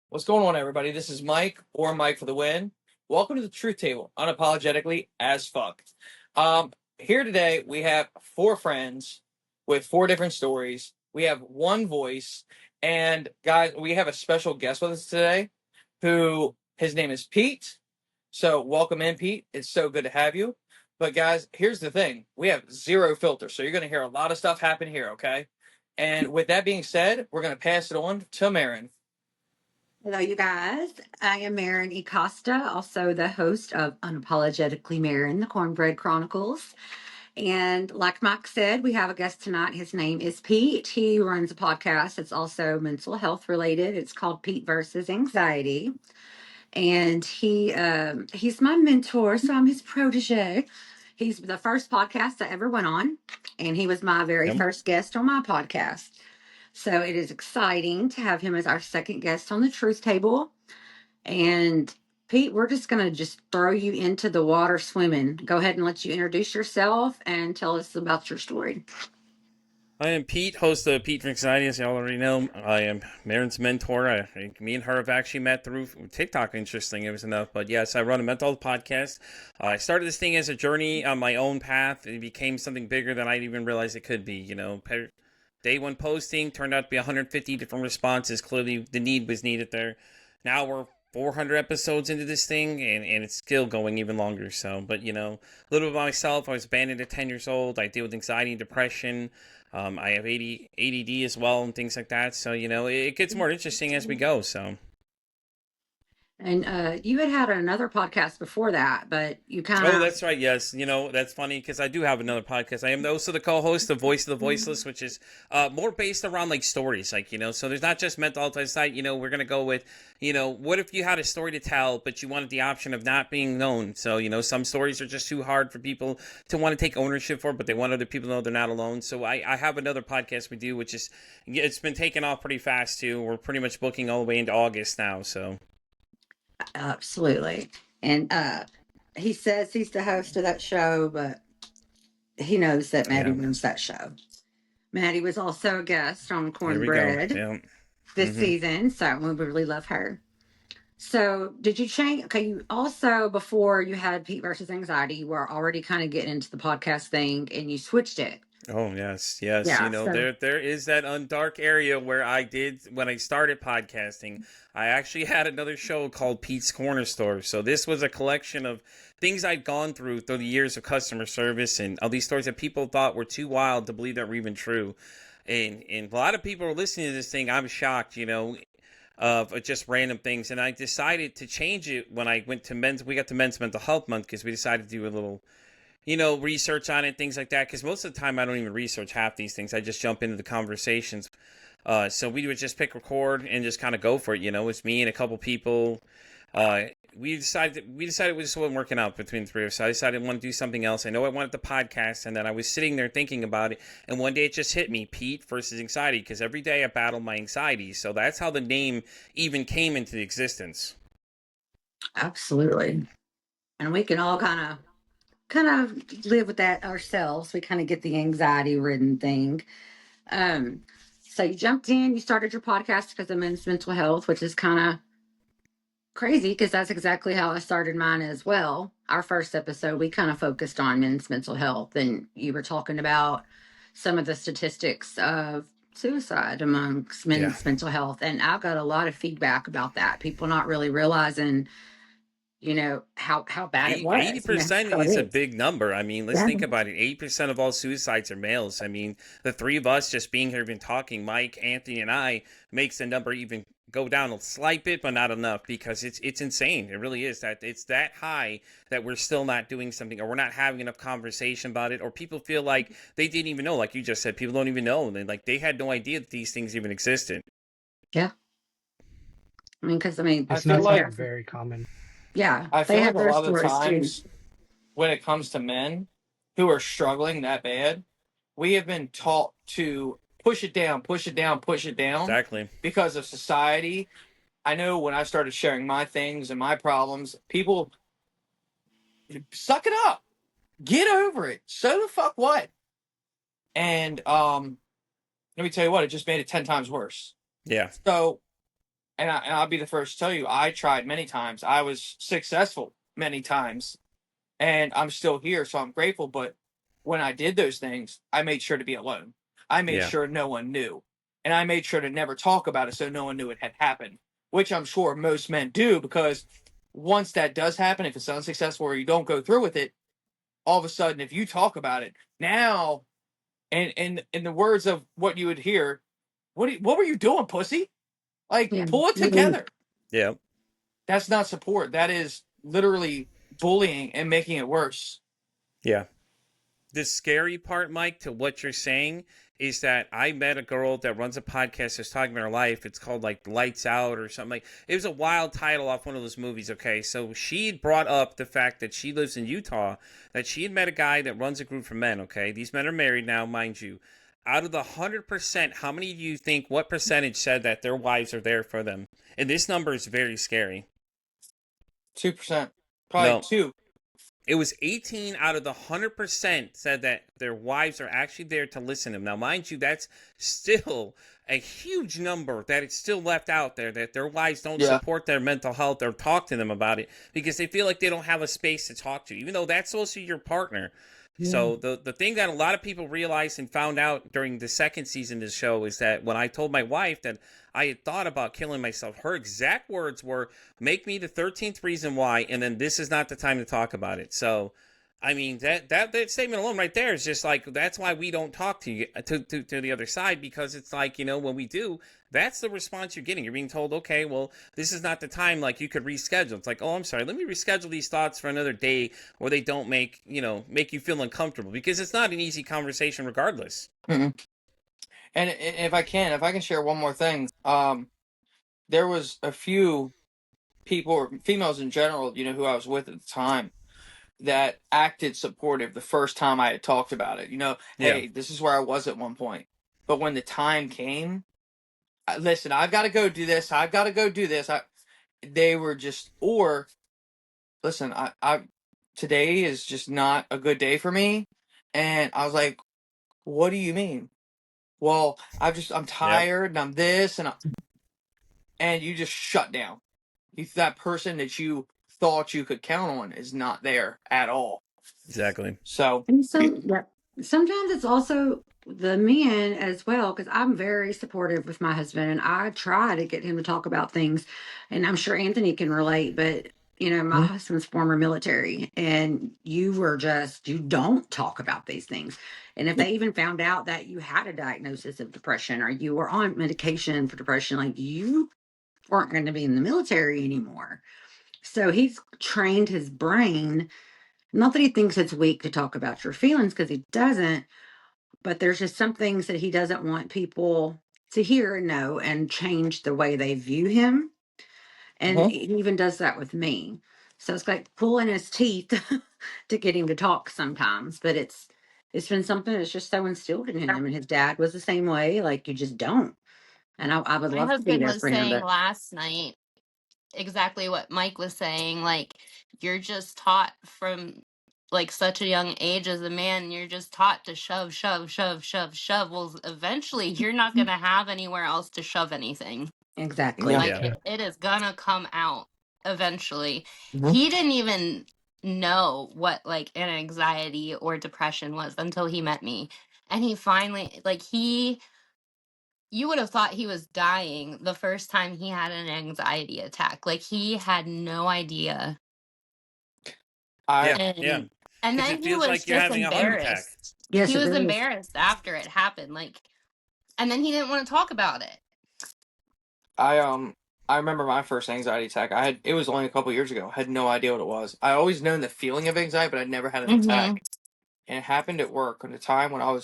What's going on, everybody? This is Mike, or Mike for the win. Welcome to the Truth Table, unapologetically as fuck. Here today we have four friends with four different stories. We have one voice, and guys, we have a special guest with us today, who his name is Pete. So welcome in, Pete. It's so good to have you. But guys, here's the thing: we have zero filter, so you're going to hear a lot of stuff happen here. Okay. And with that being said, we're going to pass it on to Marin. Hello, you guys. I am Marin E. Costa, also the host of Unapologetically Marin, the Cornbread Chronicles. And like Mike said, we have a guest tonight. His name is Pete. He runs a podcast. It's also mental health related. It's called Pete versus Anxiety. And he's my mentor, so I'm his protege. He's the first podcast I ever went on, and he was my very Yep. first guest on my podcast. So it is exciting to have him as our second guest on the Truth Table. And Pete, we're just going to just throw you into the water swimming. Go ahead and let you introduce yourself and tell us about your story. I am Pete, host of Pete for Anxiety, as you already know. I am Marin's mentor. Me and her have actually met through TikTok, interesting, it was enough. But yes, I run a mental health podcast. I started this thing as a journey on my own path. It became something bigger than I even realized it could be. Day one posting turned out to be 150 different responses. Clearly, the need was needed there. Now we're 400 episodes into this thing, and it's still going even longer. So, but a little bit about myself. I was abandoned at 10 years old. I deal with anxiety and depression. I have ADD as well and things like that. So, it gets more interesting as we go. So, And you had another podcast before that, but you kind oh, of. that's right. Yes. That's funny because I do have another podcast. I am also the co-host of Voice of the Voiceless, which is more based around like stories, so there's not just mental health side. We're going to go with, what if you had a story to tell, but you wanted the option of not being known? So, some stories are just too hard for people to want to take ownership for, but they want other people to know they're not alone. So I have another podcast we do, which is, it's been taking off pretty fast too. We're pretty much booking all the way into August now. So. Absolutely. And he says he's the host of that show, but he knows that Maddie Yeah, runs that show. Maddie was also a guest on there we go. Cornbread Yeah. this season, so we really love her. So, did you change? Okay, you also, before you had Pete versus Anxiety, you were already kind of getting into the podcast thing and you switched it. Oh yes. Yeah. So, There is that dark area where I did when I started podcasting. I actually had another show called Pete's Corner Store. So this was a collection of things I'd gone through the years of customer service and all these stories that people thought were too wild to believe that were even true. And a lot of people are listening to this thing. I'm shocked, of just random things. And I decided to change it when I went to we got to Men's Mental Health Month because we decided to do a little research on it, things like that. Because most of the time I don't even research half these things. I just jump into the conversations. So we would just pick record and just kind of go for it. It's me and a couple people. We decided it just wasn't working out between the three of us. So I decided I want to do something else. I know I wanted the podcast, and then I was sitting there thinking about it. And one day it just hit me, Pete versus Anxiety, because every day I battle my anxiety. So that's how the name even came into existence. absolutely. And we can all kind of live with that ourselves. We kind of get the anxiety ridden thing. Um, so you jumped in, you started your podcast because of men's mental health, which is kind of crazy because that's exactly how I started mine as well. Our first episode, we kind of focused on men's mental health, and you were talking about some of the statistics of suicide amongst Yeah. men's mental health. And I've got a lot of feedback about that. People not really realizing, how bad it was. And that's 80% how it is a is. big number. I mean, let's Yeah. think about it. 80% of all suicides are males. I mean, the three of us just being here, even talking, Mike, Anthony, and I, makes the number even go down a slight bit, but not enough because it's insane. It really is that it's that high that we're still not doing something, or we're not having enough conversation about it, or people feel like they didn't even know. Like you just said, people don't even know. They had no idea that these things even existed. Yeah. Because I It's feel not like something very common. yeah, I they feel like have a their lot of the stories too. times when it comes to men who are struggling that bad, we have been taught to push it down, push it down, push it down Exactly. because of society. I know when I started sharing my things and my problems, people suck it up, get over it, so the fuck what? And let me tell you what, it just made it 10 times worse. Yeah. So and I'll be the first to tell you, I tried many times. I was successful many times, and I'm still here, so I'm grateful. But when I did those things, I made sure to be alone. I made Yeah. sure no one knew, and I made sure to never talk about it so no one knew it had happened, which I'm sure most men do, because once that does happen, if it's unsuccessful or you don't go through with it, all of a sudden, if you talk about it now, and in the words of what you would hear, what were you doing, pussy? Like, Yeah. pull it together. Yeah. That's not support. That is literally bullying and making it worse. Yeah. The scary part, Mike, to what you're saying is that I met a girl that runs a podcast that's talking about her life. It's called like Lights Out or something. Like, it was a wild title off one of those movies. Okay, so she had brought up the fact that she lives in Utah, that she had met a guy that runs a group for men. Okay, these men are married now, mind you. Out of the 100%, how many do you think? What percentage said that their wives are there for them? And this number is very scary. 2%, probably No, 2. it was 18 out of the 100% said that their wives are actually there to listen to them. Now, mind you, that's still a huge number that it's still left out there, that their wives don't Yeah. support their mental health or talk to them about it because they feel like they don't have a space to talk to, even though that's supposed to be your partner. So the thing that a lot of people realized and found out during the second season of the show is that when I told my wife that I had thought about killing myself, her exact words were, "Make me the 13th reason why, and then this is not the time to talk about it." So, I mean, that statement alone right there is just like, that's why we don't talk to you to the other side, because it's like, when we do, that's the response you're getting. You're being told, okay, well, this is not the time, like, you could reschedule. It's like, oh, I'm sorry, let me reschedule these thoughts for another day where they don't make you feel uncomfortable, because it's not an easy conversation regardless. Mm-mm. And if I can share one more thing, there was a few people, or females in general, who I was with at the time, that acted supportive the first time I had talked about it. Yeah. Hey, this is where I was at one point. But when the time came, listen, I've got to go do this. I've got to go do this. They were just, or listen, today is just not a good day for me. And I was like, what do you mean? Well, I'm tired and I'm this and you just shut down. That person that you thought you could count on is not there at all. Exactly. So, And sometimes it's also the men as well, because I'm very supportive with my husband and I try to get him to talk about things. And I'm sure Anthony can relate, but my husband's former military, and you don't talk about these things. And if they even found out that you had a diagnosis of depression or you were on medication for depression, like, you weren't going to be in the military anymore. So he's trained his brain, not that he thinks it's weak to talk about your feelings, because he doesn't, but there's just some things that he doesn't want people to hear and know and change the way they view him. And Mhm. he even does that with me. So it's like pulling his teeth to get him to talk sometimes. But it's been something that's just so instilled in him. And his dad was the same way. Like, you just don't. And I would My love to be husband there was for him, saying but last night exactly what Mike was saying. Like, you're just taught from like such a young age as a man, you're just taught to shove, shove, shove, shove, shove. Well, eventually you're not going to have anywhere else to shove anything. exactly. Yeah. Like, it is going to come out eventually. Mhm. He didn't even know what like an anxiety or depression was until he met me. And he finally, like, you would have thought he was dying the first time he had an anxiety attack. Like, he had no idea. I Yeah. Yeah. And Because then it he feels was like you're just having a heart attack. embarrassed. Yes, He it was really is. embarrassed after it happened. Like, and then he didn't want to talk about it. I remember my first anxiety attack. It was only a couple years ago. I had no idea what it was. I always known the feeling of anxiety, but I'd never had an attack. And it happened at work at a time when I'd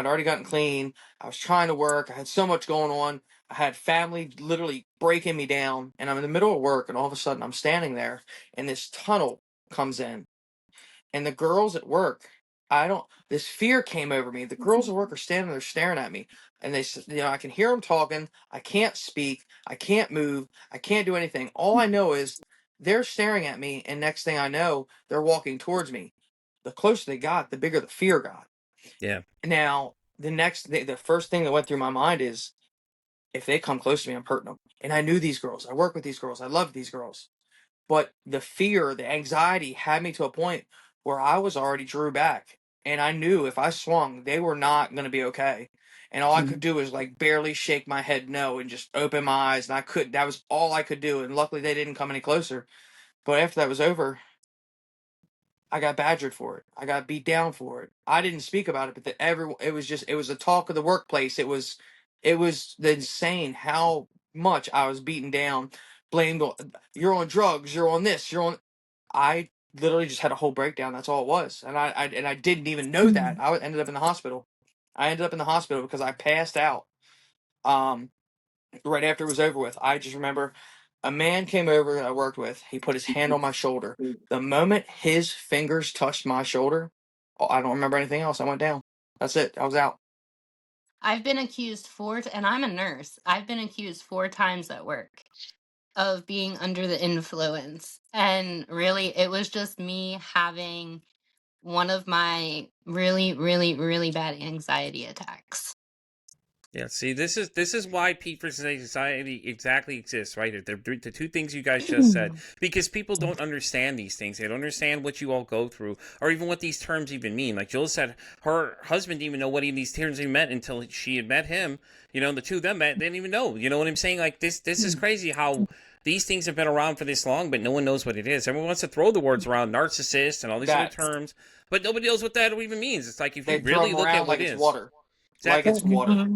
already gotten clean. I was trying to work. I had so much going on. I had family literally breaking me down, and I'm in the middle of work, and all of a sudden I'm standing there, and this tunnel comes in, and the girls at work, this fear came over me. The girls at work are standing there staring at me, and I can hear them talking. I can't speak. I can't move. I can't do anything. All I know is they're staring at me, and next thing I know, they're walking towards me. The closer they got, the bigger the fear got. Yeah. Now, the first thing that went through my mind is, if they come close to me, I'm hurting them. And I knew these girls. I work with these girls. I love these girls. But the fear, the anxiety had me to a point where I was already drew back. And I knew if I swung, they were not going to be okay. And all I could do was like barely shake my head no and just open my eyes. And that was all I could do. And luckily they didn't come any closer. But after that was over, I got badgered for it. I got beat down for it. I didn't speak about it, but it was the talk of the workplace. It was insane how much I was beaten down, blamed. You're on drugs. You're on this. You're on. I literally just had a whole breakdown. That's all it was, and I didn't even know that. I ended up in the hospital. I ended up in the hospital because I passed out. Um, right after it was over with. I just remember a man came over that I worked with. He put his hand on my shoulder. The moment his fingers touched my shoulder, I don't remember anything else. I went down. That's it. I was out. I've been accused and I'm a nurse. I've been accused 4 times at work of being under the influence. And really, it was just me having one of my really, really, really bad anxiety attacks. Yeah, see, this is why peak versus anxiety exactly exists, right? The two things you guys just said, because people don't understand these things. They don't understand what you all go through, or even what these terms even mean. Like Jill said, her husband didn't even know what these terms even meant until she had met him. You know, the two of them met, they didn't even know. You know what I'm saying? Like this is crazy how these things have been around for this long, but no one knows what it is. Everyone wants to throw the words around, narcissist and all these other terms, but nobody knows what that even means. It's like if you really look at what it is, water. exactly. Like it's water.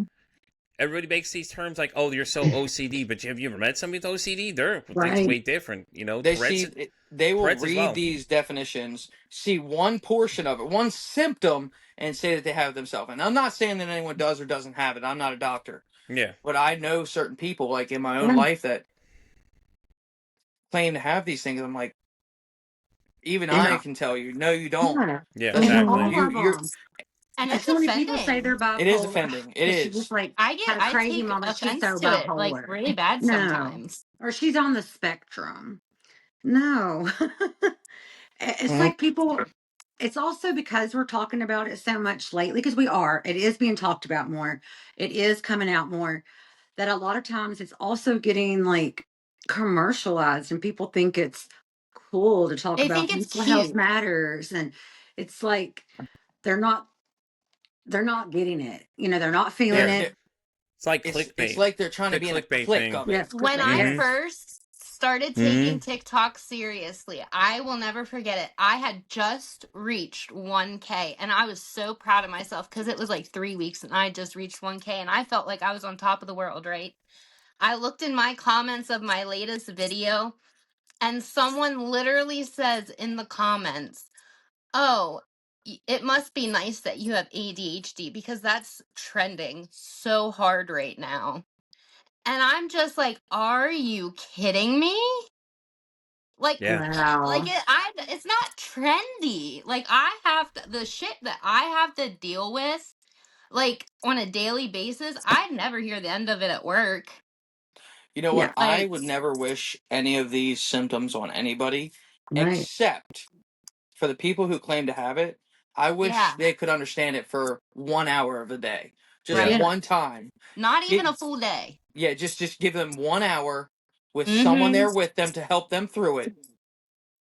Everybody makes these terms like, "Oh, you're so OCD," but have you ever met somebody with OCD? They're Right. way different. You know, They Tourette's, see. They will Tourette's as read well. these definitions, see one portion of it, one symptom, and say that they have it themselves. And I'm not saying that anyone does or doesn't have it. I'm not a doctor. Yeah, But I know certain people, like in my own Yeah. life, that claim to have these things. I'm like, even I can tell you, no, you don't. Yeah. yeah, I mean, exactly. all of You're. them. And And it's so many people say they're offending. It is bipolar offending. It because she just is. like had a I crazy take moment. She's so offense to it like bipolar. really bad No. sometimes. Or she's on the spectrum. No. It's Mhm. like people, it's also because we're talking about it so much lately, because we are. It is being talked about more. It is coming out more. That a lot of times it's also getting like commercialized, and people think it's cool to talk They about think it's mental health cute. matters. And it's like they're not they're not getting it. They're not feeling Yeah, it. it's like It's clickbait. like they're trying to The be in a clickbait clique thing. of it. Yes, When clickbait. I Mhm. Yes. first started taking TikTok seriously, I will never forget it. I had just reached 1K and I was so proud of myself because it was like 3 weeks and I just reached 1K and I felt like I was on top of the world, right? I looked in my comments of my latest video and someone literally says in the comments, "Oh, it must be nice that you have ADHD because that's trending so hard right now." And I'm just like, "Are you kidding me?" Like, Yeah, Wow. it's not trendy. Like, the shit that I have to deal with, like, on a daily basis, I never hear the end of it at work. You know Yeah. what? I Like, would never wish any of these symptoms on anybody, Right. except for the people who claim to have it. I wish yeah, they could understand it for 1 hour of the day, just yeah, right. Yeah. one time. Not even Get, a full day. yeah, just give them 1 hour with someone Mm-hmm. there with them to help them through it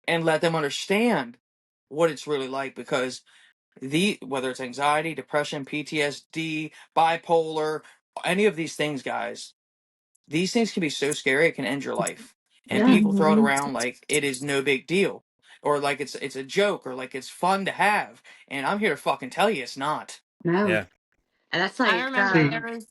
and let them understand what it's really like, because whether it's anxiety, depression, PTSD, bipolar, any of these things, guys, these things can be so scary it can end your life. And Yeah. people throw it Mm-hmm. around like it is no big deal, or like it's a joke, or like it's fun to have. And I'm here to fucking tell you it's not. No. yeah, And that's I like remember there was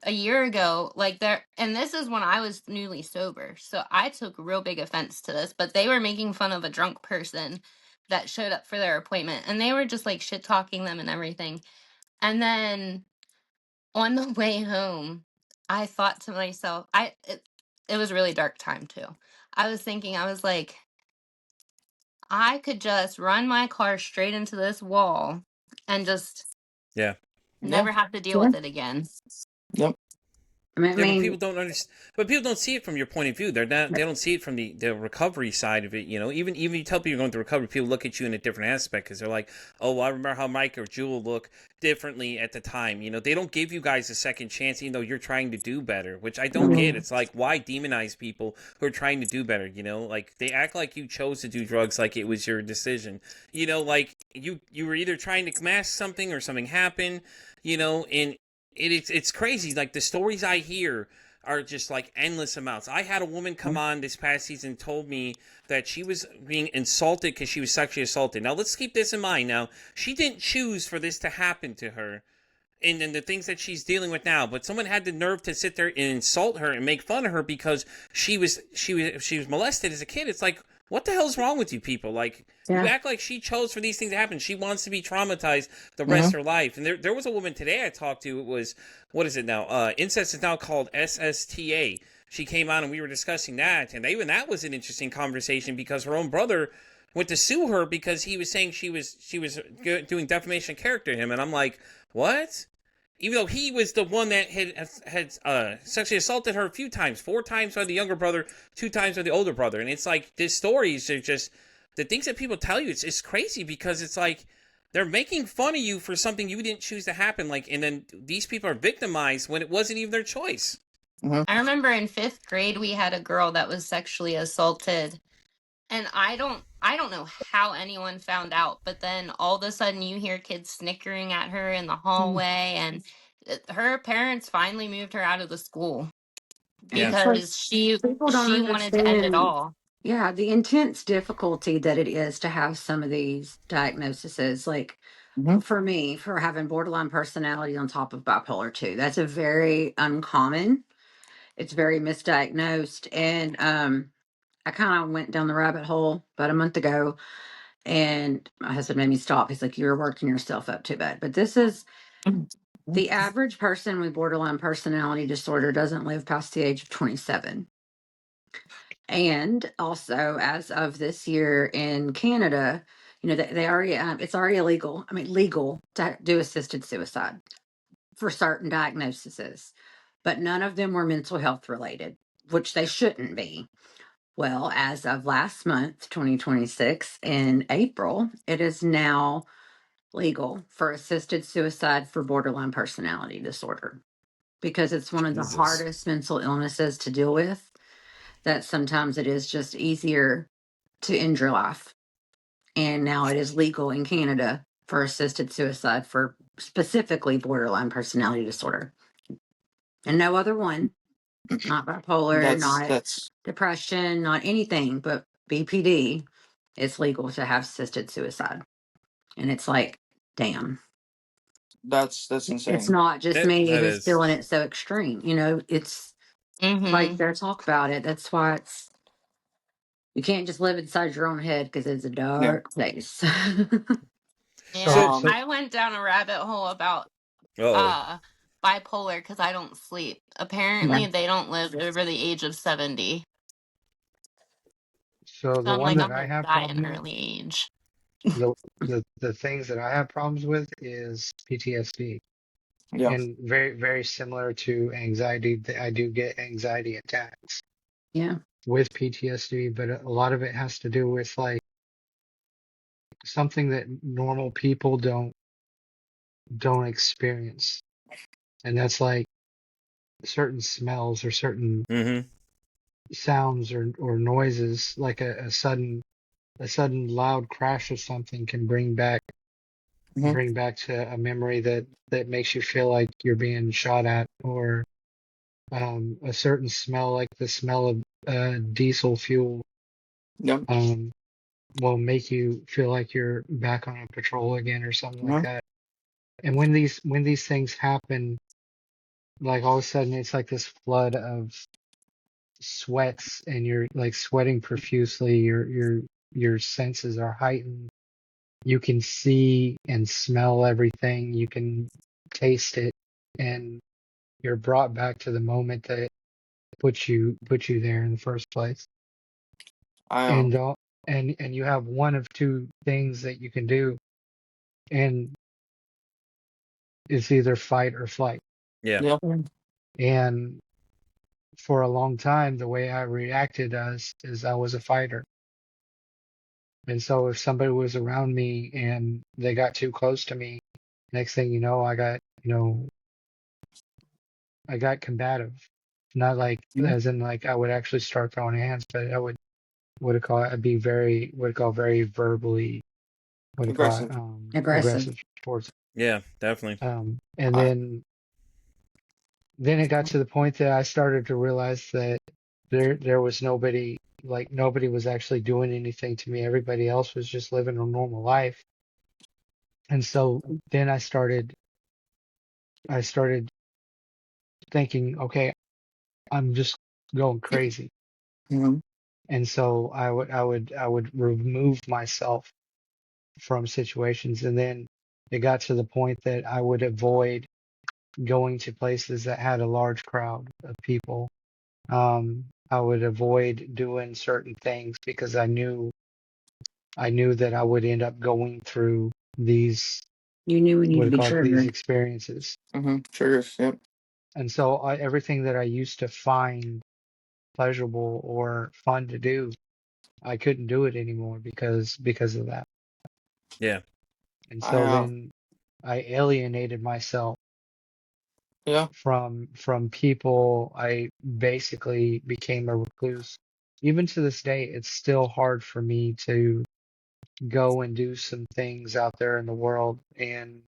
a year ago, like and this is when I was newly sober. So I took real big offense to this, but they were making fun of a drunk person that showed up for their appointment and they were just like shit talking them and everything. And then on the way home, I thought to myself, it was a really dark time too. I was thinking, I was like, I could just run my car straight into this wall and just yeah. Yeah. never have to deal yeah. with it again. Yep. I Yeah, but mean, people don't understand. But people don't see it from your point of view. They're not. They don't see it from the recovery side of it. You know, even you tell people you're going through recovery, people look at you in a different aspect because they're like, "Oh, well, I remember how Mike or Jewel look differently at the time." You know, they don't give you guys a second chance, even though you're trying to do better. Which I don't get. It's like, why demonize people who are trying to do better? You know, like they act like you chose to do drugs, like it was your decision. You know, like you were either trying to mask something or something happened. You know, and it's crazy. Like the stories I hear are just like endless amounts. I had a woman come on this past season and told me that she was being insulted because she was sexually assaulted. Now let's keep this in mind. Now she didn't choose for this to happen to her. And the things that she's dealing with now, but someone had the nerve to sit there and insult her and make fun of her because she was molested as a kid. It's like, what the hell's wrong with you people? Like, you yeah. act like she chose for these things to happen. She wants to be traumatized the rest of her life. And there was a woman today I talked to. It was, what is it now? Incest is now called SSTA. She came on and we were discussing that, and even that was an interesting conversation because her own brother went to sue her because he was saying she was doing defamation of character to him, and I'm like, what? Even though he was the one that had sexually assaulted her a few times, 4 times by the younger brother, 2 times by the older brother, and it's like these stories are just the things that people tell you. It's crazy because it's like they're making fun of you for something you didn't choose to happen. Like, and then these people are victimized when it wasn't even their choice. I remember in 5th grade we had a girl that was sexually assaulted, and I don't know how anyone found out, but then all of a sudden you hear kids snickering at her in the hallway, and her parents finally moved her out of the school Yeah. It's like because she people don't she wanted to end it understand, all. yeah, the intense difficulty that it is to have some of these diagnoses. Like for me, for having borderline personality on top of bipolar 2, that's a very uncommon. It's very misdiagnosed. And I kind of went down the rabbit hole about a month ago, and my husband made me stop. He's like, "You're working yourself up too bad." But this is the average person with borderline personality disorder doesn't live past the age of 27. And also, as of this year in Canada, they already it's already illegal. I mean, legal to do assisted suicide for certain diagnoses, but none of them were mental health related, which they shouldn't be. Well, as of last month, 2026, in April, it is now legal for assisted suicide for borderline personality disorder because it's one of the Jesus. hardest mental illnesses to deal with, that sometimes it is just easier to end your life. And now it is legal in Canada for assisted suicide for specifically borderline personality disorder. And no other one, not bipolar, not That's depression, not anything, but BPD, it's legal to have assisted suicide. And it's like, damn. that's It's insane. not just me That who's is. feeling it so extreme. It's like Mm-hmm. their talk about it. That's why you can't just live inside your own head because it's a Yeah. dark place. Yeah, So, I went down a rabbit hole about oh, bipolar because I don't sleep. Apparently, they don't live over the age of 70. So So the I'm one like, that I'm I gonna have die in problem with, early age. the things that I have problems with is PTSD. Yeah. And very, very similar to anxiety, I do get anxiety attacks Yeah. with PTSD, but a lot of it has to do with like something that normal people don't experience. And that's like certain smells or certain mm-hmm. sounds or noises, like a sudden loud crash of something can Mhm. bring back to a memory that makes you feel like you're being shot at, or a certain smell, like the smell of diesel fuel, Yeah. will make you feel like you're back on a patrol again or something like Mhm. that. And when these things happen, like all of a sudden it's like this flood of sweats, and you're like sweating profusely. Your senses are heightened. You can see and smell everything. You can taste it, and you're brought back to the moment that put you there in the first place. I And and you have one of two things that you can do, and it's either fight or flight. Yeah. Yeah. And for a long time, the way I reacted is I was a fighter. And so if somebody was around me and they got too close to me, next thing you know, I got combative. Not like Mhm. as in like I would actually start throwing hands, but I would what do you call it? I'd be very what do you call very verbally what do you call it? Aggressive. Aggressive. Aggressive towards Yeah, definitely. and I, then it got to the point that I started to realize that there was nobody like nobody was actually doing anything to me. Everybody else was just living a normal life. And so then I started thinking, okay, I'm just going crazy. Mhm. And so I would remove myself from situations, and then it got to the point that I would avoid going to places that had a large crowd of people. I would avoid doing certain things because I knew that I would end up going through these You knew when what do you'd you be call it, these triggered. experiences. Triggers. Yep. And so everything that I used to find pleasurable or fun to do, I couldn't do it anymore because of that. Yeah. And I so then I alienated myself yeah. from people. I basically became a recluse. Even to this day, it's still hard for me to go and do some things out there in the world, and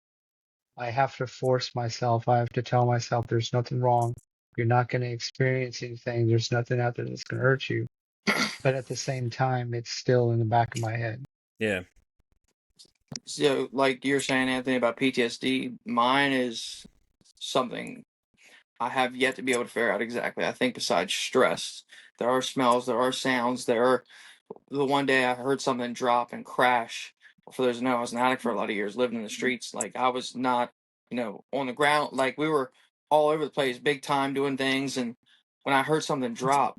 I have to force myself. I have to tell myself there's nothing wrong. You're not going to experience anything. There's nothing out there that's going to hurt you. But at the same time, it's still in the back of my head. Yeah. So, like you're saying, Anthony, about PTSD, mine is something I have yet to be able to figure out exactly. I think besides stress, there are smells, there are sounds, there are. The one day I heard something drop and crash. For those who know, I was an addict for a lot of years, living in the streets. Like I was not, on the ground. Like we were all over the place, big time doing things. And when I heard something drop,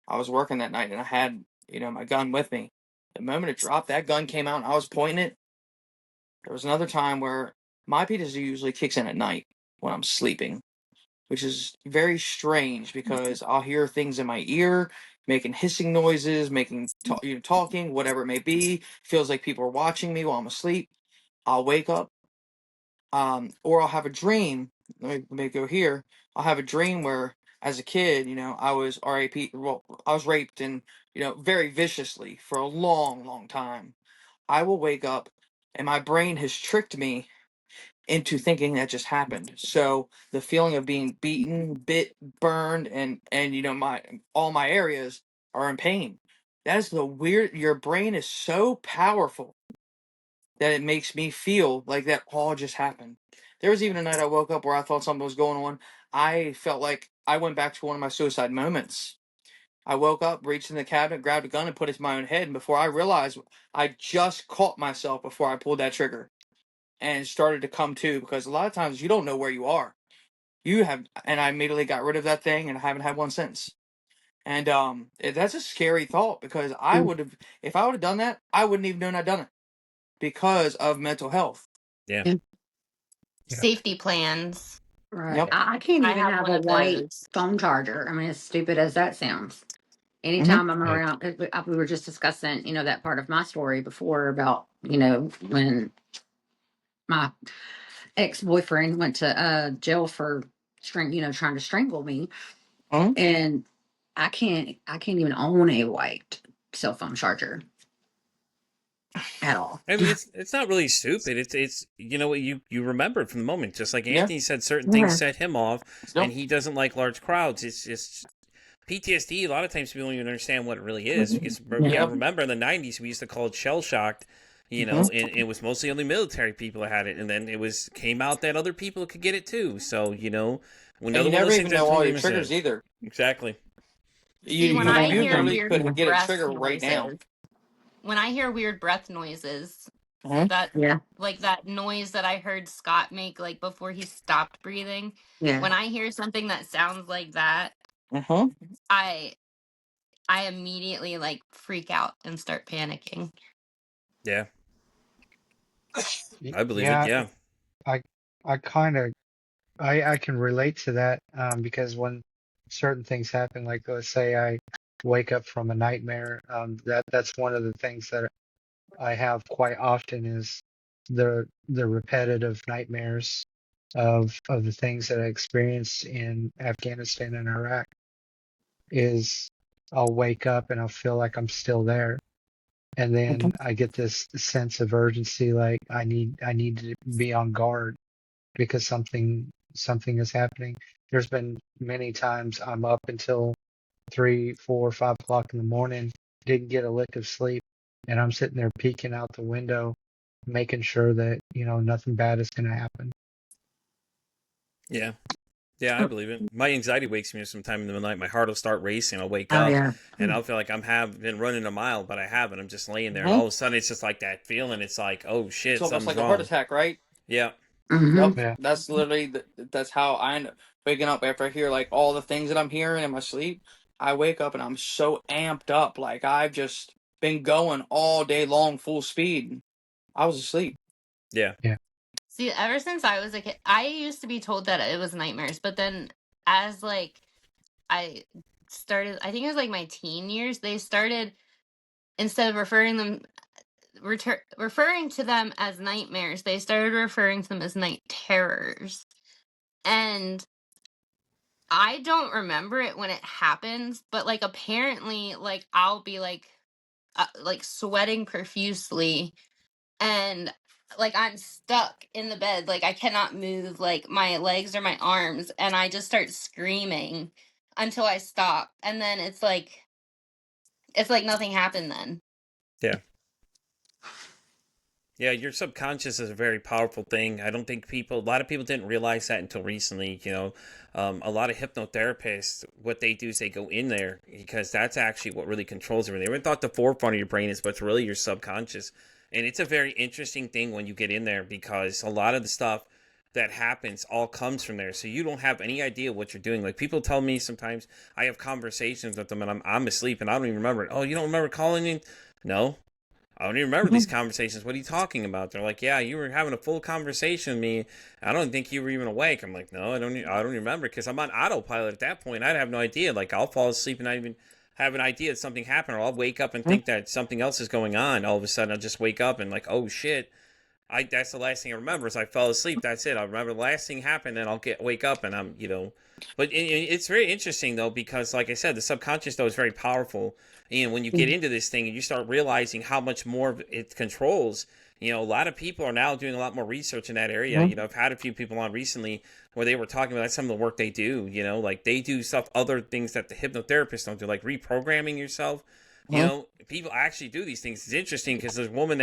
I was working that night and I had, my gun with me. The moment it dropped, that gun came out and I was pointing it. There was another time where my PTSD usually kicks in at night when I'm sleeping, which is very strange because I'll hear things in my ear, making hissing noises, talking, whatever it may be. Feels like people are watching me while I'm asleep. I'll wake up, or I'll have a dream. Let me go here. I'll have a dream where, as a kid, I was RAP. Well, I was raped and very viciously for a long, long time. I will wake up, and my brain has tricked me into thinking that just happened. So the feeling of being beaten, bit, burned, and my all my areas are in pain. That is the weird. Your brain is so powerful that it makes me feel like that all just happened. There was even a night I woke up where I thought something was going on. I felt like I went back to one of my suicide moments. I woke up, reached in the cabinet, grabbed a gun, and put it to my own head. And before I realized, I just caught myself before I pulled that trigger and started to come to, because a lot of times you don't know where you are. And I immediately got rid of that thing, and I haven't had one since. And that's a scary thought because I Mm. would have, if I would have done that, I wouldn't even known I'd done it because of mental health. Yeah. Yeah, Yeah. Safety plans. right. Yep. Yeah. I can't I even have have one a of white those. phone charger. I mean, as stupid as that sounds. Hmm. Anytime I'm Right. around, 'cause we were just discussing, that part of my story before about, when my ex-boyfriend went to jail for trying to strangle me. Hmm. And I can't even own a white cell phone charger at all. I mean, it's not really stupid. It's what you remember it from the moment. Just like Yeah. Anthony said, certain things Yeah. set him off, So, and he doesn't like large crowds. It's just PTSD. A lot of times people don't even understand what it really is Mhm. because Yeah. yep. remember in the '90s we used to call it shell shocked. Hmm. And it was mostly only military people that had it, and then it was came out that other people could get it too. So And another you one of never those things even know that's all really your triggers misses. either. Exactly. You See, when you, I Right. you hear literally could weird get a breath trigger right now. noises, when I hear weird breath noises, Hmm. that Yeah. like that noise that I heard Scott make like before he stopped breathing, Yeah. when I hear something that sounds like that, Hmm. I I immediately like freak out and start panicking. Yeah, I believe it. Yeah. Yeah. I I kind of I can relate to that because certain things happen. Like let's say I wake up from a nightmare. That's one of the things that I have quite often is the repetitive nightmares of the things that I experienced in Afghanistan and Iraq. Is I'll wake up and I'll feel like I'm still there, and then I get this sense of urgency, like I need to be on guard because something is happening. There's been many times I'm up until 3, 4, 5 o'clock in the morning, didn't get a lick of sleep, and I'm sitting there peeking out the window, making sure that nothing bad is going to happen. Yeah. Yeah, I believe it. My anxiety wakes me up sometime in the night. My heart will start racing. I'll wake Oh up yeah. and I'll feel like been running a mile, but I haven't. I'm just laying there, and Mhm. all of a sudden it's just like that feeling. It's like, oh shit, It's almost something's like a heart wrong. attack, right? Yeah, Hmm. Yep. Yeah. That's literally that's how I end up waking up after I hear like all the things that I'm hearing in my sleep. I wake up and I'm so amped up, like I've just been going all day long full speed. I was asleep. yeah, See, ever since I was a kid, I used to be told that it was nightmares, but then as like I started, I think it was like my teen years, they started, instead of referring to them as nightmares, they started referring to them as night terrors. And I don't remember it when it happens, but like apparently like I'll be like sweating profusely, and like I'm stuck in the bed, like I cannot move like my legs or my arms, and I just start screaming until I stop, and then it's like nothing happened then. yeah. Yeah, your subconscious is a very powerful thing. I don't think a lot of people didn't realize that until recently. A lot of hypnotherapists, what they do is they go in there because that's actually what really controls everything. Everyone thought the forefront of your brain is, but it's really your subconscious. And it's a very interesting thing when you get in there because a lot of the stuff that happens all comes from there. So you don't have any idea what you're doing. Like people tell me sometimes I have conversations with them and I'm asleep and I don't even remember it. Oh, you don't remember calling me? No, I don't even remember these conversations. What are you talking about? They're like, yeah, you were having a full conversation with me. I don't think you were even awake. I'm like, no, I don't remember because I'm on autopilot at that point. I'd have no idea. Like I'll fall asleep and not even have an idea that something happened, or I'll wake up and think that something else is going on. All of a sudden, I'll just wake up and like, oh shit. That's the last thing I remember is I fell asleep. That's it. I remember the last thing happened, and wake up, and But it's very interesting though because, like I said, the subconscious though is very powerful. And when you get into this thing and you start realizing how much more of it controls, a lot of people are now doing a lot more research in that area. I've had a few people on recently where they were talking about some of the work they do. Like they do stuff, other things that the hypnotherapists don't do, like reprogramming yourself. People actually do these things. It's interesting because there's a woman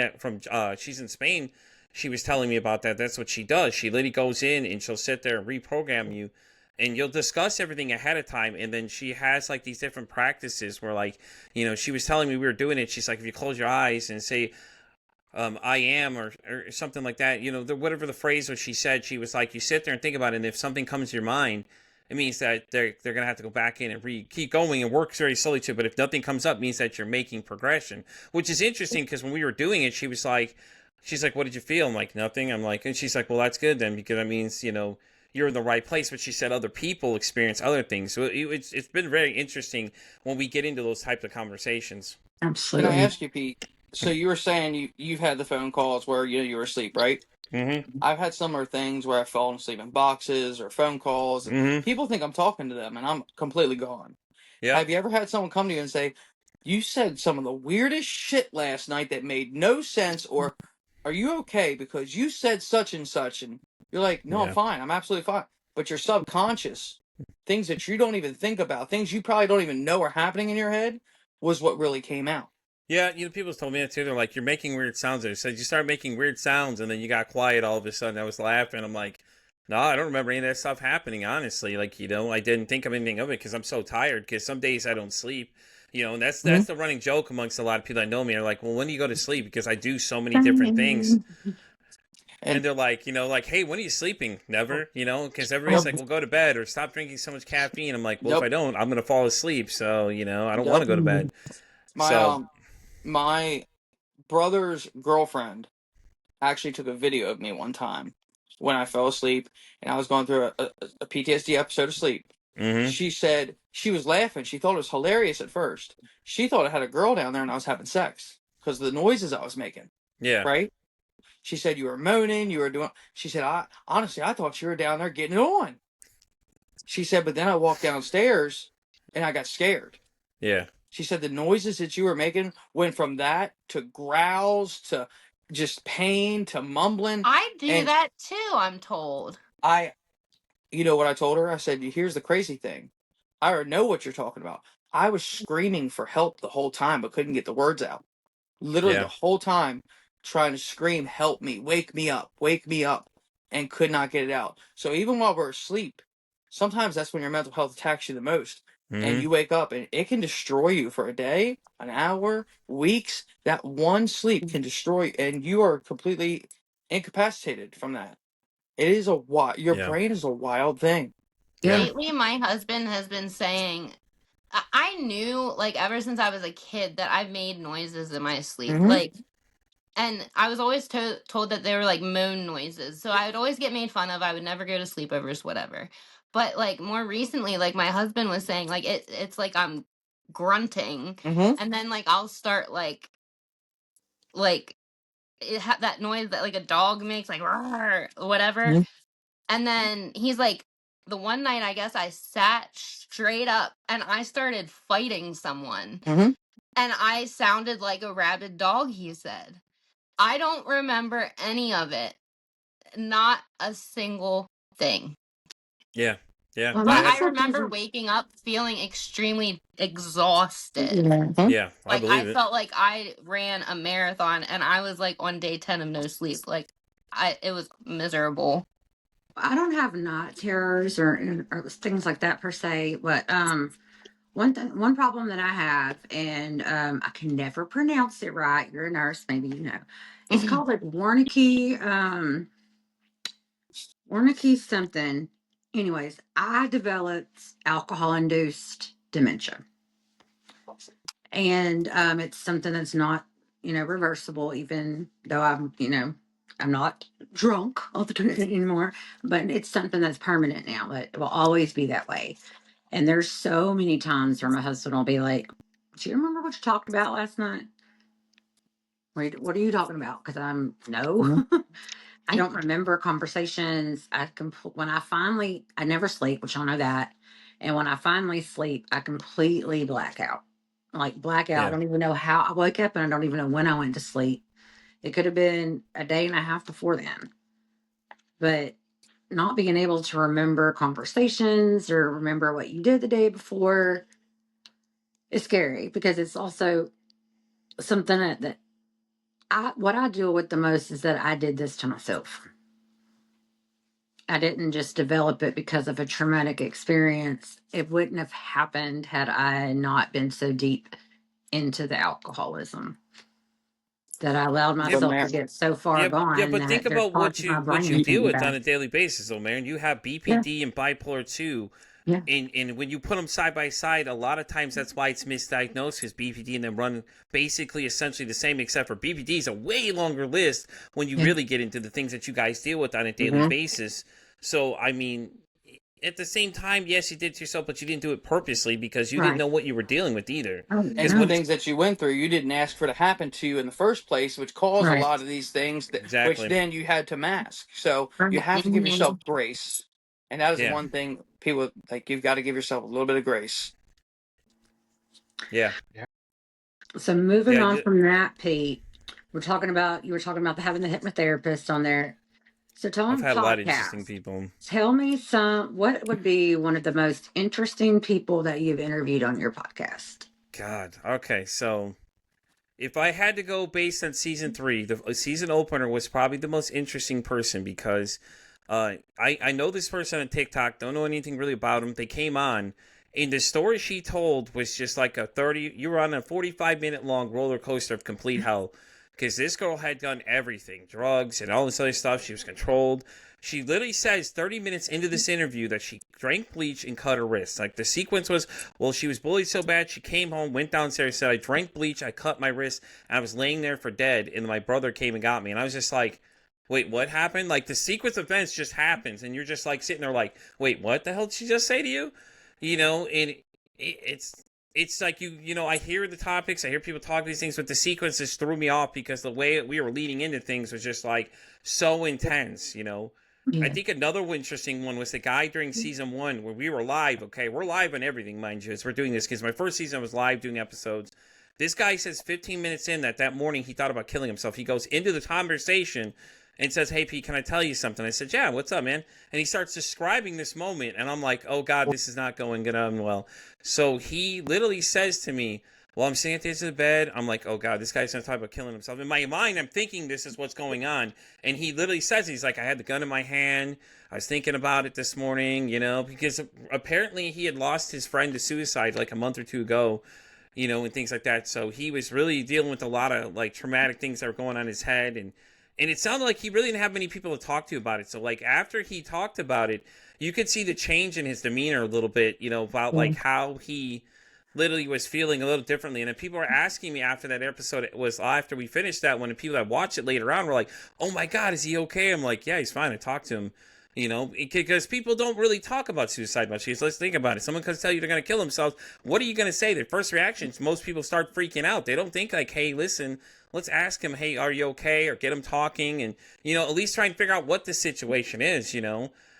she's in Spain. She was telling me about that. That's what she does. She literally goes in and she'll sit there and reprogram you, and you'll discuss everything ahead of time. And then she has like these different practices where, like, she was telling me we were doing it. She's like, if you close your eyes and say, I am, or something like that, whatever the phrase was she said, she was like, you sit there and think about it. And if something comes to your mind, it means that they're going to have to go back in and keep going and work very slowly too. But if nothing comes up, it means that you're making progression, which is interesting because when we were doing it, she's like, what did you feel? I'm like, nothing. I'm like, and she's like, well, that's good then, because that means, you're in the right place. But she said other people experience other things. So it's been very interesting when we get into those types of conversations. Can I Absolutely. ask you, Pete? So you were saying you've had the phone calls where you were asleep, right? Mm-hmm. I've had similar things where I've fallen asleep in boxes or phone calls, and Mm-hmm. people think I'm talking to them, and I'm completely gone. Yep. Have you ever had someone come to you and say, "You said some of the weirdest shit last night that made no sense," or "Are you okay because you said such and such?" And you're like, "No, I'm Yeah. fine. I'm absolutely fine." But your subconscious, things that you don't even think about, things you probably don't even know are happening in your head, was what really came out. Yeah, people told me that too. They're like, "You're making weird sounds." They said you started making weird sounds, and then you got quiet all of a sudden. I was laughing. I'm like, "No, I don't remember any of that stuff happening." Honestly, like I didn't think of anything of it because I'm so tired. Because some days I don't sleep. And that's the running joke amongst a lot of people that know me. Are like, "Well, when do you go to sleep?" Because I do so many different things. And And they're like, like, "Hey, when are you sleeping?" Never, because everybody's yep, like, "Well, go to bed or stop drinking so much caffeine." I'm like, "Well, if yep, I don't, I'm gonna fall asleep." So, I don't want to yep. go to bed. My So, my brother's girlfriend actually took a video of me one time when I fell asleep and I was going through a PTSD episode of sleep. Mm-hmm. She said she was laughing. She thought it was hilarious at first. She thought I had a girl down there and I was having sex because of the noises I was making. Yeah. Right? She said you were moaning, you were doing. She said, I honestly, I thought you were down there getting it on. She said, but then I walked downstairs and I got scared. Yeah. She said the noises that you were making went from that to growls to just pain to mumbling. I do And that too, I'm told. you know what I told her? I said, here's the crazy thing. I already know what you're talking about. I was screaming for help the whole time, but couldn't get the words out. Literally Yeah. the whole time trying to scream, help me, wake me up, and could not get it out. So even while we're asleep, sometimes that's when your mental health attacks you the most. And Mm-hmm. you wake up and it can destroy you for a day, an hour, weeks. That one sleep can destroy, and you are completely incapacitated from that. It is a wild, your Yeah. brain is a wild thing. Yeah. Lately, my husband has been saying, I knew, like, ever since I was a kid that I made noises in my sleep. Mhm. Like, and I was always told that they were like moan noises. So I would always get made fun of. I would never go to sleepovers, whatever. But like more recently, like my husband was saying, like it's like I'm grunting, Mhm. and then like I'll start like that noise that like a dog makes, like "Rawr," whatever. Mhm. And then he's like, the one night I guess I sat straight up and I started fighting someone, Mhm. and I sounded like a rabid dog. He said. I don't remember any of it. Not a single thing. Yeah. Yeah. Well, But that's I what remember doesn't. waking up feeling extremely exhausted. Mhm. Yeah. I Like I believe it. felt like I ran a marathon and I was like on day 10 of no sleep. Like it was miserable. I don't have night terrors or things like that per se, but one problem that I have, and I can never pronounce it right. You're a nurse, maybe you know. It's called like Wernicke something. Anyways, I developed alcohol-induced dementia, and it's something that's not, reversible. Even though I'm not drunk all the time anymore, but it's something that's permanent now. It will always be that way. And there's so many times where my husband will be like, "Do you remember what you talked about last night? What are you talking about?" Because no, I don't remember conversations. When I never sleep, which y'all know that. And when I finally sleep, I completely black out. Like black out. I Yeah. don't even know how I woke up, and I don't even know when I went to sleep. It could have been a day and a half before then. But not being able to remember conversations or remember what you did the day before is scary, because it's also something that what I deal with the most is that I did this to myself. I didn't just develop it because of a traumatic experience. It wouldn't have happened had I not been so deep into the alcoholism that I allowed Yeah. But myself to man, get so far Yeah, gone but think that there's about parts of my what brain you that can't deal get with on back. a daily basis, though, man. You have Yeah, BPD and bipolar 2, yeah, and when you put them side by side, a lot of times that's why it's misdiagnosed, because BPD and them run basically essentially the same, except for BPD is a way longer list when you yeah. really get into the things that you guys deal with on a daily Mhm. basis. So, I mean, at the same time, yes, you did it to yourself, but you didn't do it purposely because you didn't Right. know what you were dealing with either. Oh, and Because the no. once, things that you went through, you didn't ask for to happen to you in the first place, which caused a Right. lot of these things that, which exactly, then you had to mask. So you Right. have to give yourself Mhm. grace, and that is yeah, one thing people like. You've got to give yourself a little bit of grace. yeah, Yeah. So moving yeah, on from that, Pete, you were talking about having the hypnotherapist on there. So I've on had a lot of interesting podcast, people. tell me what would be one of the most interesting people that you've interviewed on your podcast? God, okay, so if I had to go based on season 3, the season opener was probably the most interesting person because I know this person on TikTok, don't know anything really about him. They came on, and the story she told was just like you were on a 45-minute long roller coaster of complete hell. Because this girl had done everything, drugs and all this other stuff. She was controlled. She literally says 30 minutes into this interview that she drank bleach and cut her wrist. Like the sequence was, well, she was bullied so bad, she came home, went downstairs, said, I drank bleach, I cut my wrist, and I was laying there for dead, and my brother came and got me. And I was just like, wait, what happened? Like the sequence of events just happens, and you're just like sitting there like, wait, what the hell did she just say to you? and it's like I hear the topics, I hear people talk these things, but the sequences threw me off because the way we were leading into things was just like so intense. I Yeah. think another interesting one was the guy during season 1 where we were live. Okay, we're live on everything, mind you, as we're doing this, because my first season I was live doing episodes. This guy says 15 minutes in that morning he thought about killing himself. He goes into the conversation and says, "Hey, Pete, can I tell you something?" I said, "Yeah, what's up, man?" And he starts describing this moment, and I'm like, "Oh God, this is not going good on well." So he literally says to me, while I'm sitting at the edge of the bed, I'm like, "Oh God, this guy's gonna talk about killing himself." In my mind, I'm thinking this is what's going on, and he literally says, he's like, "I had the gun in my hand. I was thinking about it this morning, because apparently he had lost his friend to suicide like a month or two ago." And things like that. So he was really dealing with a lot of like traumatic things that were going on in his head, and it sounded like he really didn't have many people to talk to about it. So like after he talked about it, you could see the change in his demeanor a little bit, about like how he literally was feeling a little differently. And then people were asking me after that episode, it was after we finished that one, and people that watched it later on were like, "Oh my God, is he okay?" I'm like, "Yeah, he's fine. I talked to him." Because people don't really talk about suicide much. Let's think about it. Someone comes tell you they're going to kill themselves. What are you going to say? Their first reactions, most people start freaking out. They don't think like, "Hey, listen, let's ask him, hey, are you okay?" Or get him talking and, at least try and figure out what the situation is.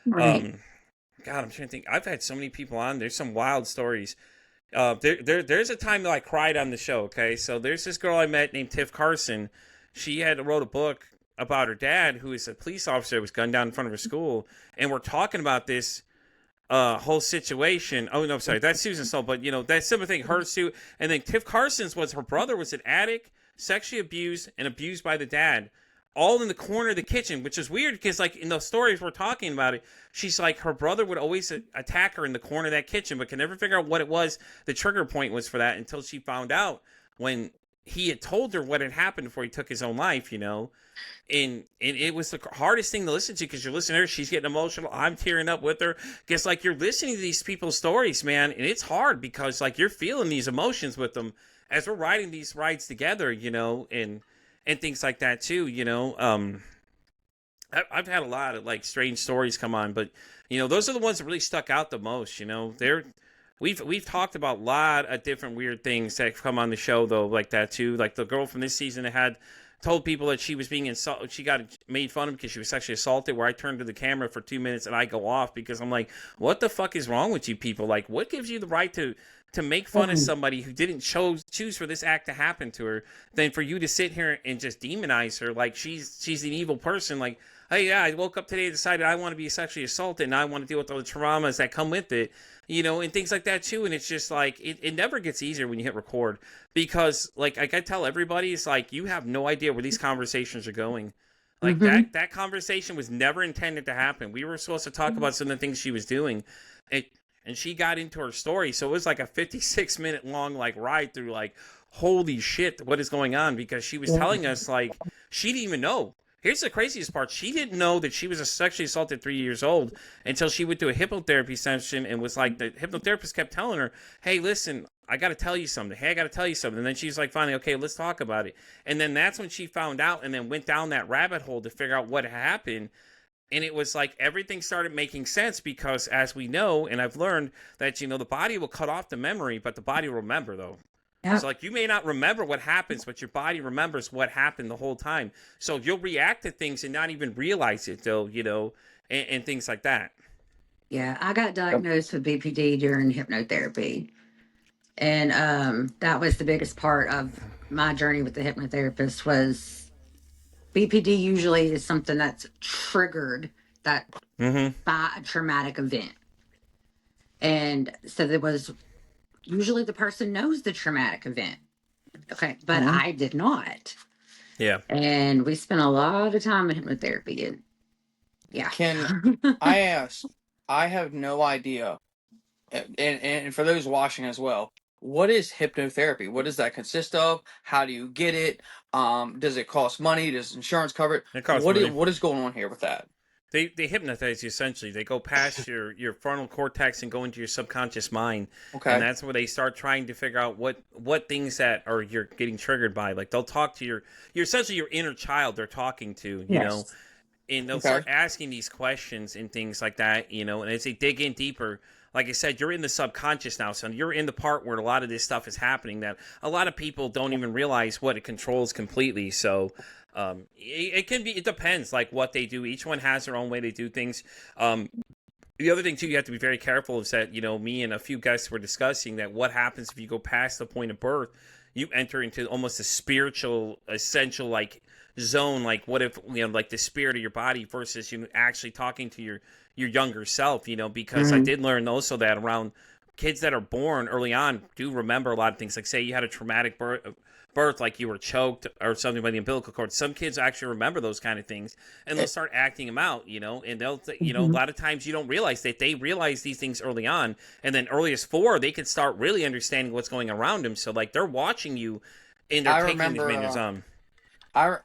Right. God, I'm trying to think. I've had so many people on. There's some wild stories. There's a time that I cried on the show. Okay, so there's this girl I met named Tiff Carson. She had wrote a book about her dad, who is a police officer, was gunned down in front of her school, and we're talking about this whole situation. Oh no, sorry, that's Susan Soul, but that similar thing. Her suit, and then Tiff Carson's was her brother was an addict, sexually abused, and abused by the dad, all in the corner of the kitchen, which is weird because like in the stories we're talking about it, she's like her brother would always attack her in the corner of that kitchen, but can never figure out what it was. The trigger point was for that until she found out when he had told her what had happened before he took his own life. And it was the hardest thing to listen to because you're listening to her, she's getting emotional, I'm tearing up with her because like you're listening to these people's stories, man, and it's hard because like you're feeling these emotions with them as we're riding these rides together, and things like that too. I've had a lot of like strange stories come on, but those are the ones that really stuck out the most. We've talked about a lot of different weird things that have come on the show though, like that too. Like the girl from this season that had told people that she was being insulted. She got made fun of because she was sexually assaulted. Where I turned to the camera for 2 minutes and I go off because I'm like, what the fuck is wrong with you people? Like, what gives you the right to make fun of somebody who didn't choose for this act to happen to her, than for you to sit here and just demonize her like she's an evil person? Like, hey, yeah, I woke up today and decided I want to be sexually assaulted and I want to deal with all the traumas that come with it, and things like that too. And it's just like it never gets easier when you hit record because like I tell everybody, it's like you have no idea where these conversations are going. Like that conversation was never intended to happen. We were supposed to talk about some of the things she was doing. And she got into her story, so it was like a 56-minute long like ride through like, holy shit, what is going on? Because she was telling us like she didn't even know. Here's the craziest part: she didn't know that she was a sexually assaulted 3 years old until she went to a hypnotherapy session and was like, the hypnotherapist kept telling her, "Hey, listen, I got to tell you something. Hey, I got to tell you something." And then she's like, finally, okay, let's talk about it. And then that's when she found out, and then went down that rabbit hole to figure out what happened. And it was like everything started making sense because, as we know, and I've learned that, the body will cut off the memory, but the body will remember, though. Yep. So, like, you may not remember what happens, but your body remembers what happened the whole time. So you'll react to things and not even realize it, though, and things like that. Yeah, I got diagnosed with BPD during hypnotherapy. And that was the biggest part of my journey with the hypnotherapist was BPD usually is something that's triggered that by a traumatic event. And so there was usually the person knows the traumatic event. Okay, but I did not. Yeah. And we spent a lot of time in hypnotherapy. And yeah. Can I ask? I have no idea, and for those watching as well, what is hypnotherapy? What does that consist of? How do you get it? Does it cost money? Does insurance cover it? It costs money. What is going on here with that? They hypnotize you essentially. They go past your frontal cortex and go into your subconscious mind. Okay. And that's where they start trying to figure out what things that are you're getting triggered by. Like they'll talk to your essentially your inner child they're talking to, you know. And they'll start asking these questions and things like that, and as they dig in deeper, like I said, you're in the subconscious now, son. You're in the part where a lot of this stuff is happening that a lot of people don't even realize what it controls completely. So it can be, it depends like what they do. Each one has their own way they do things. The other thing too, you have to be very careful is that, you know, me and a few guests were discussing that what happens if you go past the point of birth, you enter into almost a spiritual essential like zone. Like what if, you know, like the spirit of your body versus you actually talking to your younger self, you know, because I did learn also that around kids that are born early on do remember a lot of things. Like say you had a traumatic birth, like you were choked or something by the umbilical cord. Some kids actually remember those kind of things, and they'll start acting them out, you know. And they'll, you know, a lot of times you don't realize that they realize these things early on, and then early as 4, they can start really understanding what's going around them. So like they're watching you, and they're taking these measures on. I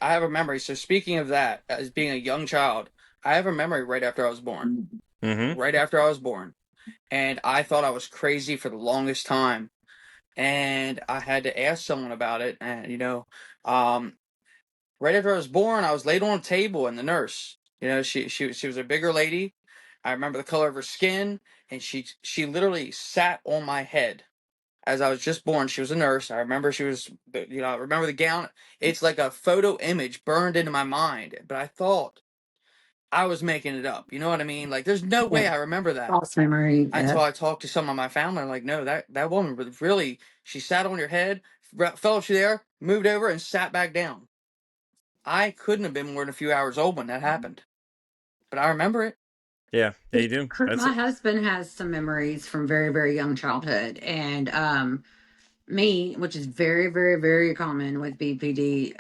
have a memory. So speaking of that, as being a young child, I have a memory right after I was born. Mm-hmm. Right after I was born, and I thought I was crazy for the longest time, and I had to ask someone about it. And right after I was born, I was laid on a table, and the nurse, you know, she was a bigger lady. I remember the color of her skin, and she literally sat on my head as I was just born. She was a nurse. I remember she was, you know, I remember the gown. It's like a photo image burned into my mind. But I thought I was making it up. You know what I mean? Like, there's no way Yeah. I remember that False memory. until I talked to some of my family. I'm like, no, that woman was really, she sat on your head, fell up there, moved over, and sat back down. I couldn't have been more than a few hours old when that happened. But I remember it. Yeah, you do. That's My it. husband has some memories from very, very young childhood, and me, which is very, very, very common with BPD.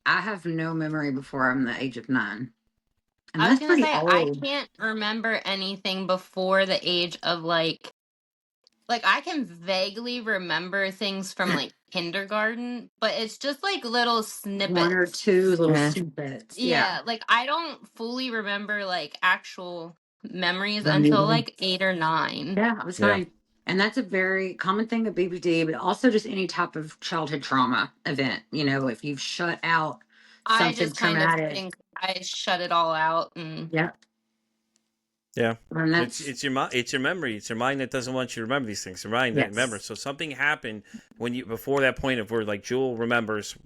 I have no memory before I'm the age of 9, and I was that's gonna pretty say I old. can't remember anything before the age of like I can vaguely remember things from like kindergarten, but it's just like little 1 or snippets. 2 little Yeah. snippets. Yeah. Yeah, like I don't fully remember like actual memories Don't until even. like 8 or 9. Yeah, I was Yeah. fine. And that's a very common thing with BPD, but also just any type of childhood trauma event. You know, if you've shut out I something just kind of traumatic. think I shut it all out and Yeah. Yeah. And It's that's, it's your memory. It's your mind that doesn't want you to remember these things. Your mind that remembers. yes. So something happened when you before that point of where like Jewel remembers,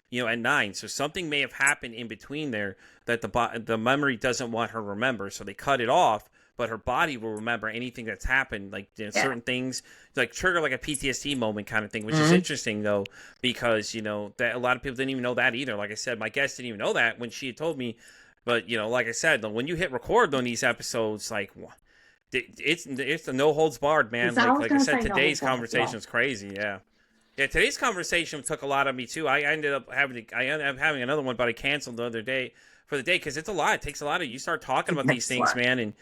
you know, at 9. So something may have happened in between there that the memory doesn't want her to remember. So they cut it off, but her body will remember anything that's happened, like, you know, Yeah. certain things, like trigger like a PTSD moment kind of thing, which is interesting though, because you know that a lot of people didn't even know that either. Like I said, my guest didn't even know that when she had told me. But you know, like I said, when you hit record on these episodes, like it's a no holds barred, man. I was Like I going to said, say no today's holds barred as conversation well. is crazy. Yeah, yeah. Today's conversation took a lot of me too. I ended up having another one, but I canceled the other day for the day because it's a lot. It takes a lot of you start talking about these That's things, why. man, and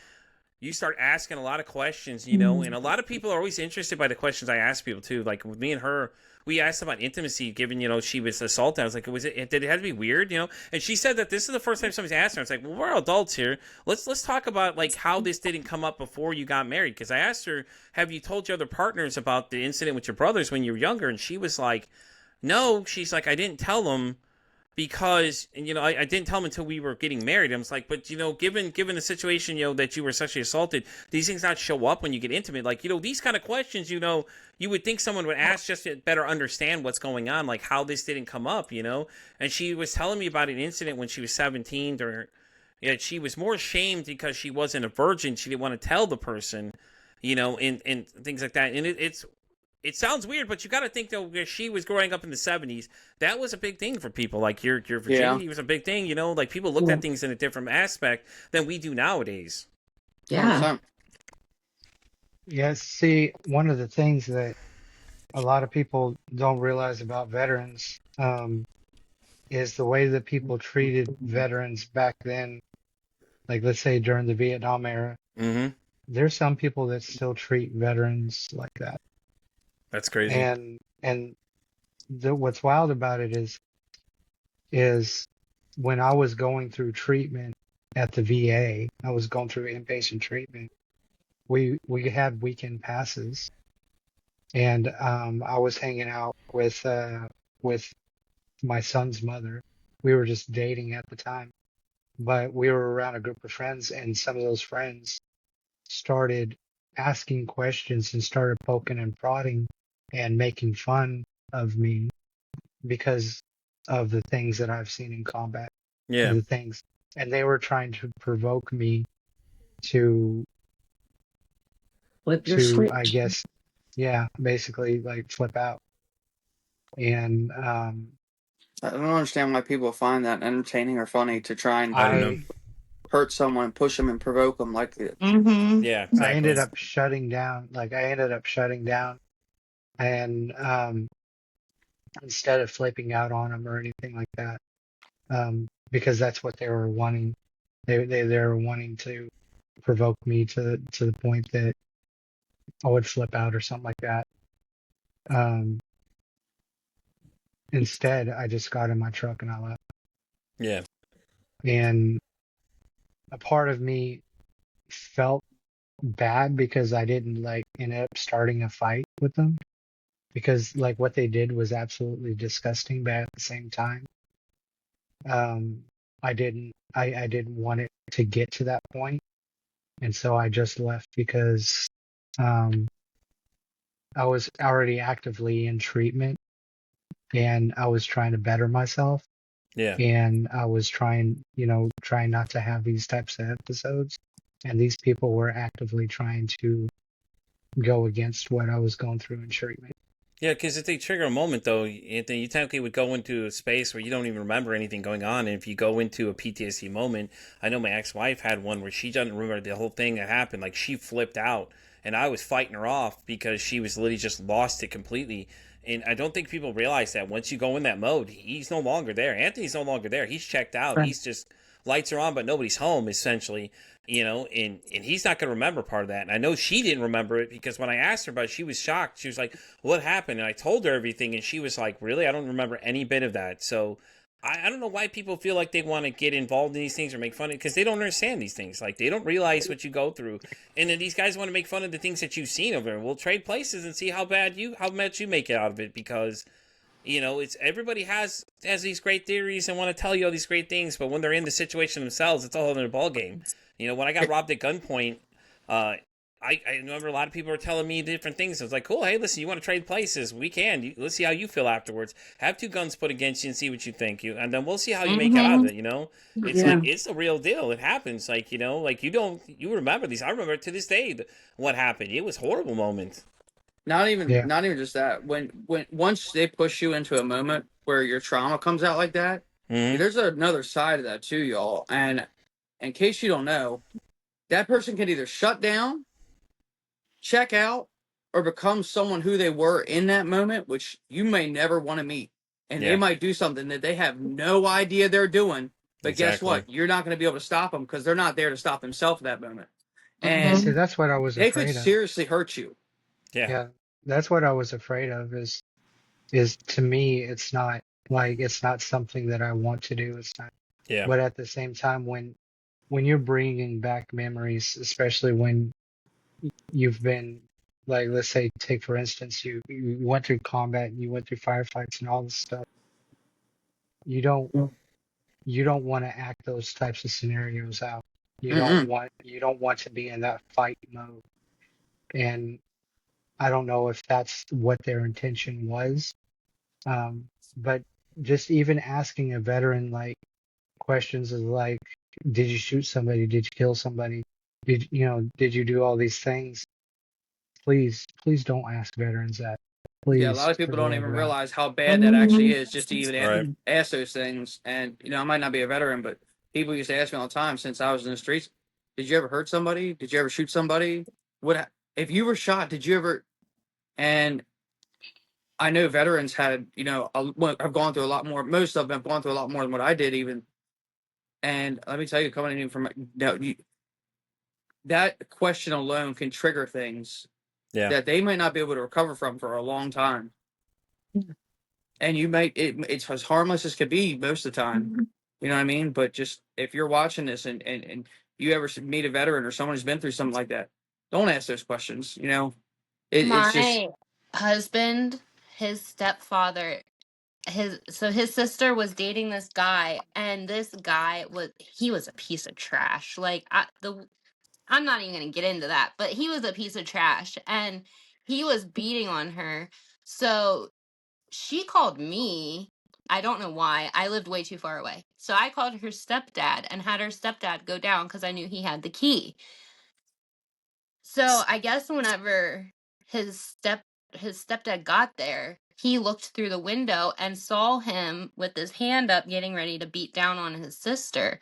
you start asking a lot of questions, you know, and a lot of people are always interested by the questions I ask people too. Like with me and her, we asked about intimacy, given, you know, she was assaulted. I was like, did it have to be weird, you know? And she said that this is the first time somebody's asked her. I was like, well, we're adults here. Let's talk about like how this didn't come up before you got married. Because I asked her, have you told your other partners about the incident with your brothers when you were younger? And she was like, no. She's like, I didn't tell them because, and, you know, I didn't tell him until we were getting married. I was like, but, you know, given the situation, you know, that you were sexually assaulted, these things not show up when you get intimate. Like, you know, these kind of questions, you know, you would think someone would ask just to better understand what's going on, like how this didn't come up, you know. And she was telling me about an incident when she was 17 during, yeah, she was more ashamed because she wasn't a virgin. She didn't want to tell the person, you know, and things like that. And it sounds weird, but you got to think though, where she was growing up in the 70s, that was a big thing for people. Like your virginity was a big thing, you know. Like people looked at things in a different aspect than we do nowadays. Yeah. 100%. Yes, see, one of the things that a lot of people don't realize about veterans is the way that people treated veterans back then. Like, let's say during the Vietnam era, Mm-hmm. there's some people that still treat veterans like that. That's crazy. And what's wild about it is when I was going through treatment at the VA, I was going through inpatient treatment. We had weekend passes, and I was hanging out with my son's mother. We were just dating at the time, but we were around a group of friends, and some of those friends started asking questions and started poking and prodding and making fun of me because of the things that I've seen in combat, Yeah. the things, and they were trying to provoke me to Flip your I switch. guess, yeah, basically like flip out. And I don't understand why people find that entertaining or funny to try and I don't know. I hurt someone, push them, and provoke them. Like, Mm-hmm. Yeah, I exactly. ended up shutting down. Like I ended up shutting down, and instead of flipping out on them or anything like that, because that's what they were wanting. They were wanting to provoke me to the point that I would flip out or something like that. Um, Instead, I just got in my truck and I left. Yeah. And a part of me felt bad because I didn't like end up starting a fight with them because like what they did was absolutely disgusting, but at the same time, um, I didn't want it to get to that point, and so I just left because um, I was already actively in treatment and I was trying to better myself Yeah. and I was trying not to have these types of episodes, and these people were actively trying to go against what I was going through in treatment. Yeah, because if they trigger a moment, though, Anthony, you technically would go into a space where you don't even remember anything going on. And if you go into a PTSD moment, I know my ex-wife had one where she doesn't remember the whole thing that happened. Like, she flipped out, and I was fighting her off because she was literally just lost it completely. And I don't think people realize that once you go in that mode, he's no longer there. Anthony's no longer there. He's checked out. Right. He's just lights are on, but nobody's home, essentially. And he's not going to remember part of that. And I know she didn't remember it because when I asked her about it, she was shocked. She was like, what happened? And I told her everything, and she was like, really? I don't remember any bit of that. So I don't know why people feel like they want to get involved in these things or make fun of it because they don't understand these things. Like, they don't realize what you go through. And then these guys want to make fun of the things that you've seen over there. We'll trade places and see how much you make it out of it because it's everybody has these great theories and want to tell you all these great things, but when they're in the situation themselves, it's a whole other ball game. When I got robbed at gunpoint, I remember a lot of people were telling me different things. I was like, cool, hey, listen, you want to trade places? We can. Let's see how you feel afterwards. Have two guns put against you and see what you think. And then we'll see how you make it out of Mm-hmm. it. It's Yeah. like, it's a real deal. It happens. Like, like you remember these. I remember to this day what happened. It was a horrible moment. not even Yeah. not even just that. When once they push you into a moment where your trauma comes out like that, Mm-hmm. there's another side of that too, y'all. And in case you don't know, that person can either shut down, check out, or become someone who they were in that moment, which you may never want to meet. And they Yeah, might do something that they have no idea they're doing. But guess exactly. what? You're not going to be able to stop them because they're not there to stop themselves at that moment. Yeah, And see, Mm-hmm. that's what I was they could afraid of. seriously hurt you. Yeah, Yeah, that's what I was afraid of is to me, it's not something that I want to do. It's not, yeah, but at the same time, when you're bringing back memories, especially when you've been like, let's say, take for instance, you went through combat, and you went through firefights and all this stuff. You don't you don't want to act those types of scenarios out. Mm-mm. You don't want to be in that fight mode. And I don't know if that's what their intention was. But just even asking a veteran like questions is like, did you shoot somebody? Did you kill somebody? Did you do all these things? Please don't ask veterans that. Yeah, a lot Please, of for people the don't love even of God. realize how bad that actually is just to even right. ask those things. And, I might not be a veteran, but people used to ask me all the time since I was in the streets, did you ever hurt somebody? Did you ever shoot somebody? If you were shot, did you ever? And I know veterans had, have gone through a lot more. Most of them have gone through a lot more than what I did, even. And let me tell you, coming in from that question alone can trigger things Yeah, that they might not be able to recover from for a long time. And it's as harmless as could be most of the time. You know what I mean? But just if you're watching this and you ever meet a veteran or someone who's been through something like that, don't ask those questions. It's just My husband, his stepfather, his sister was dating this guy, and this guy was a piece of trash. Like, the I'm not even going to get into that, but he was a piece of trash and he was beating on her. So she called me. I don't know why. I lived way too far away. So I called her stepdad and had her stepdad go down because I knew he had the key. So I guess whenever his stepdad got there, he looked through the window and saw him with his hand up getting ready to beat down on his sister.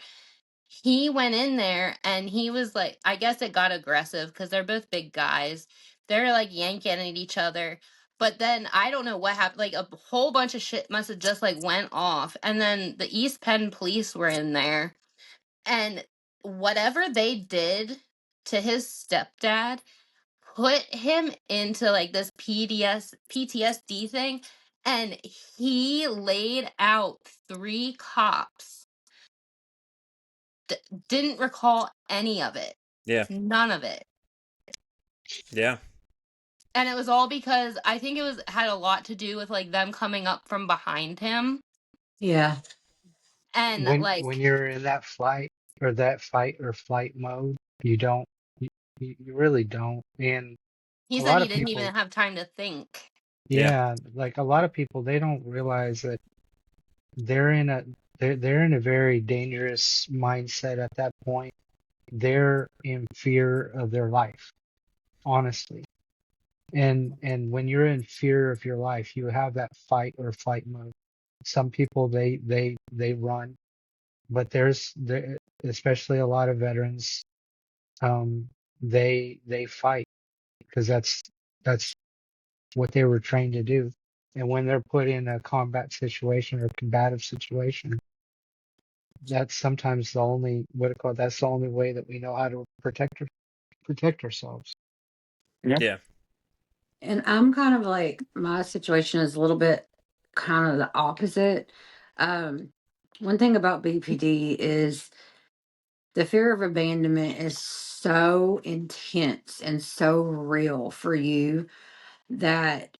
He went in there and he was like, I guess it got aggressive because they're both big guys. They're like yanking at each other. But then I don't know what happened. Like a whole bunch of shit must have just like went off. And then the East Penn police were in there. And whatever they did to his stepdad put him into like this PTSD thing. And he laid out 3 cops, didn't recall any of it. Yeah. None of it. Yeah. And it was all because I think it had a lot to do with like them coming up from behind him. Yeah. And like When you're in that flight or that fight or flight mode, you don't you, you really don't. And he a said lot he of didn't people, even have time to think. Yeah. yeah, like a lot of people, they don't realize that they're in a they're in a very dangerous mindset at that point. They're in fear of their life, honestly. And when you're in fear of your life, you have that fight or flight mode. Some people they run, but there especially a lot of veterans, they fight because that's what they were trained to do. And when they're put in a combat situation or combative situation, that's sometimes the only that's the only way that we know how to protect ourselves. Yeah. And I'm kind of like, my situation is a little bit kind of the opposite. Um, One thing about BPD is the fear of abandonment is so intense and so real for you that,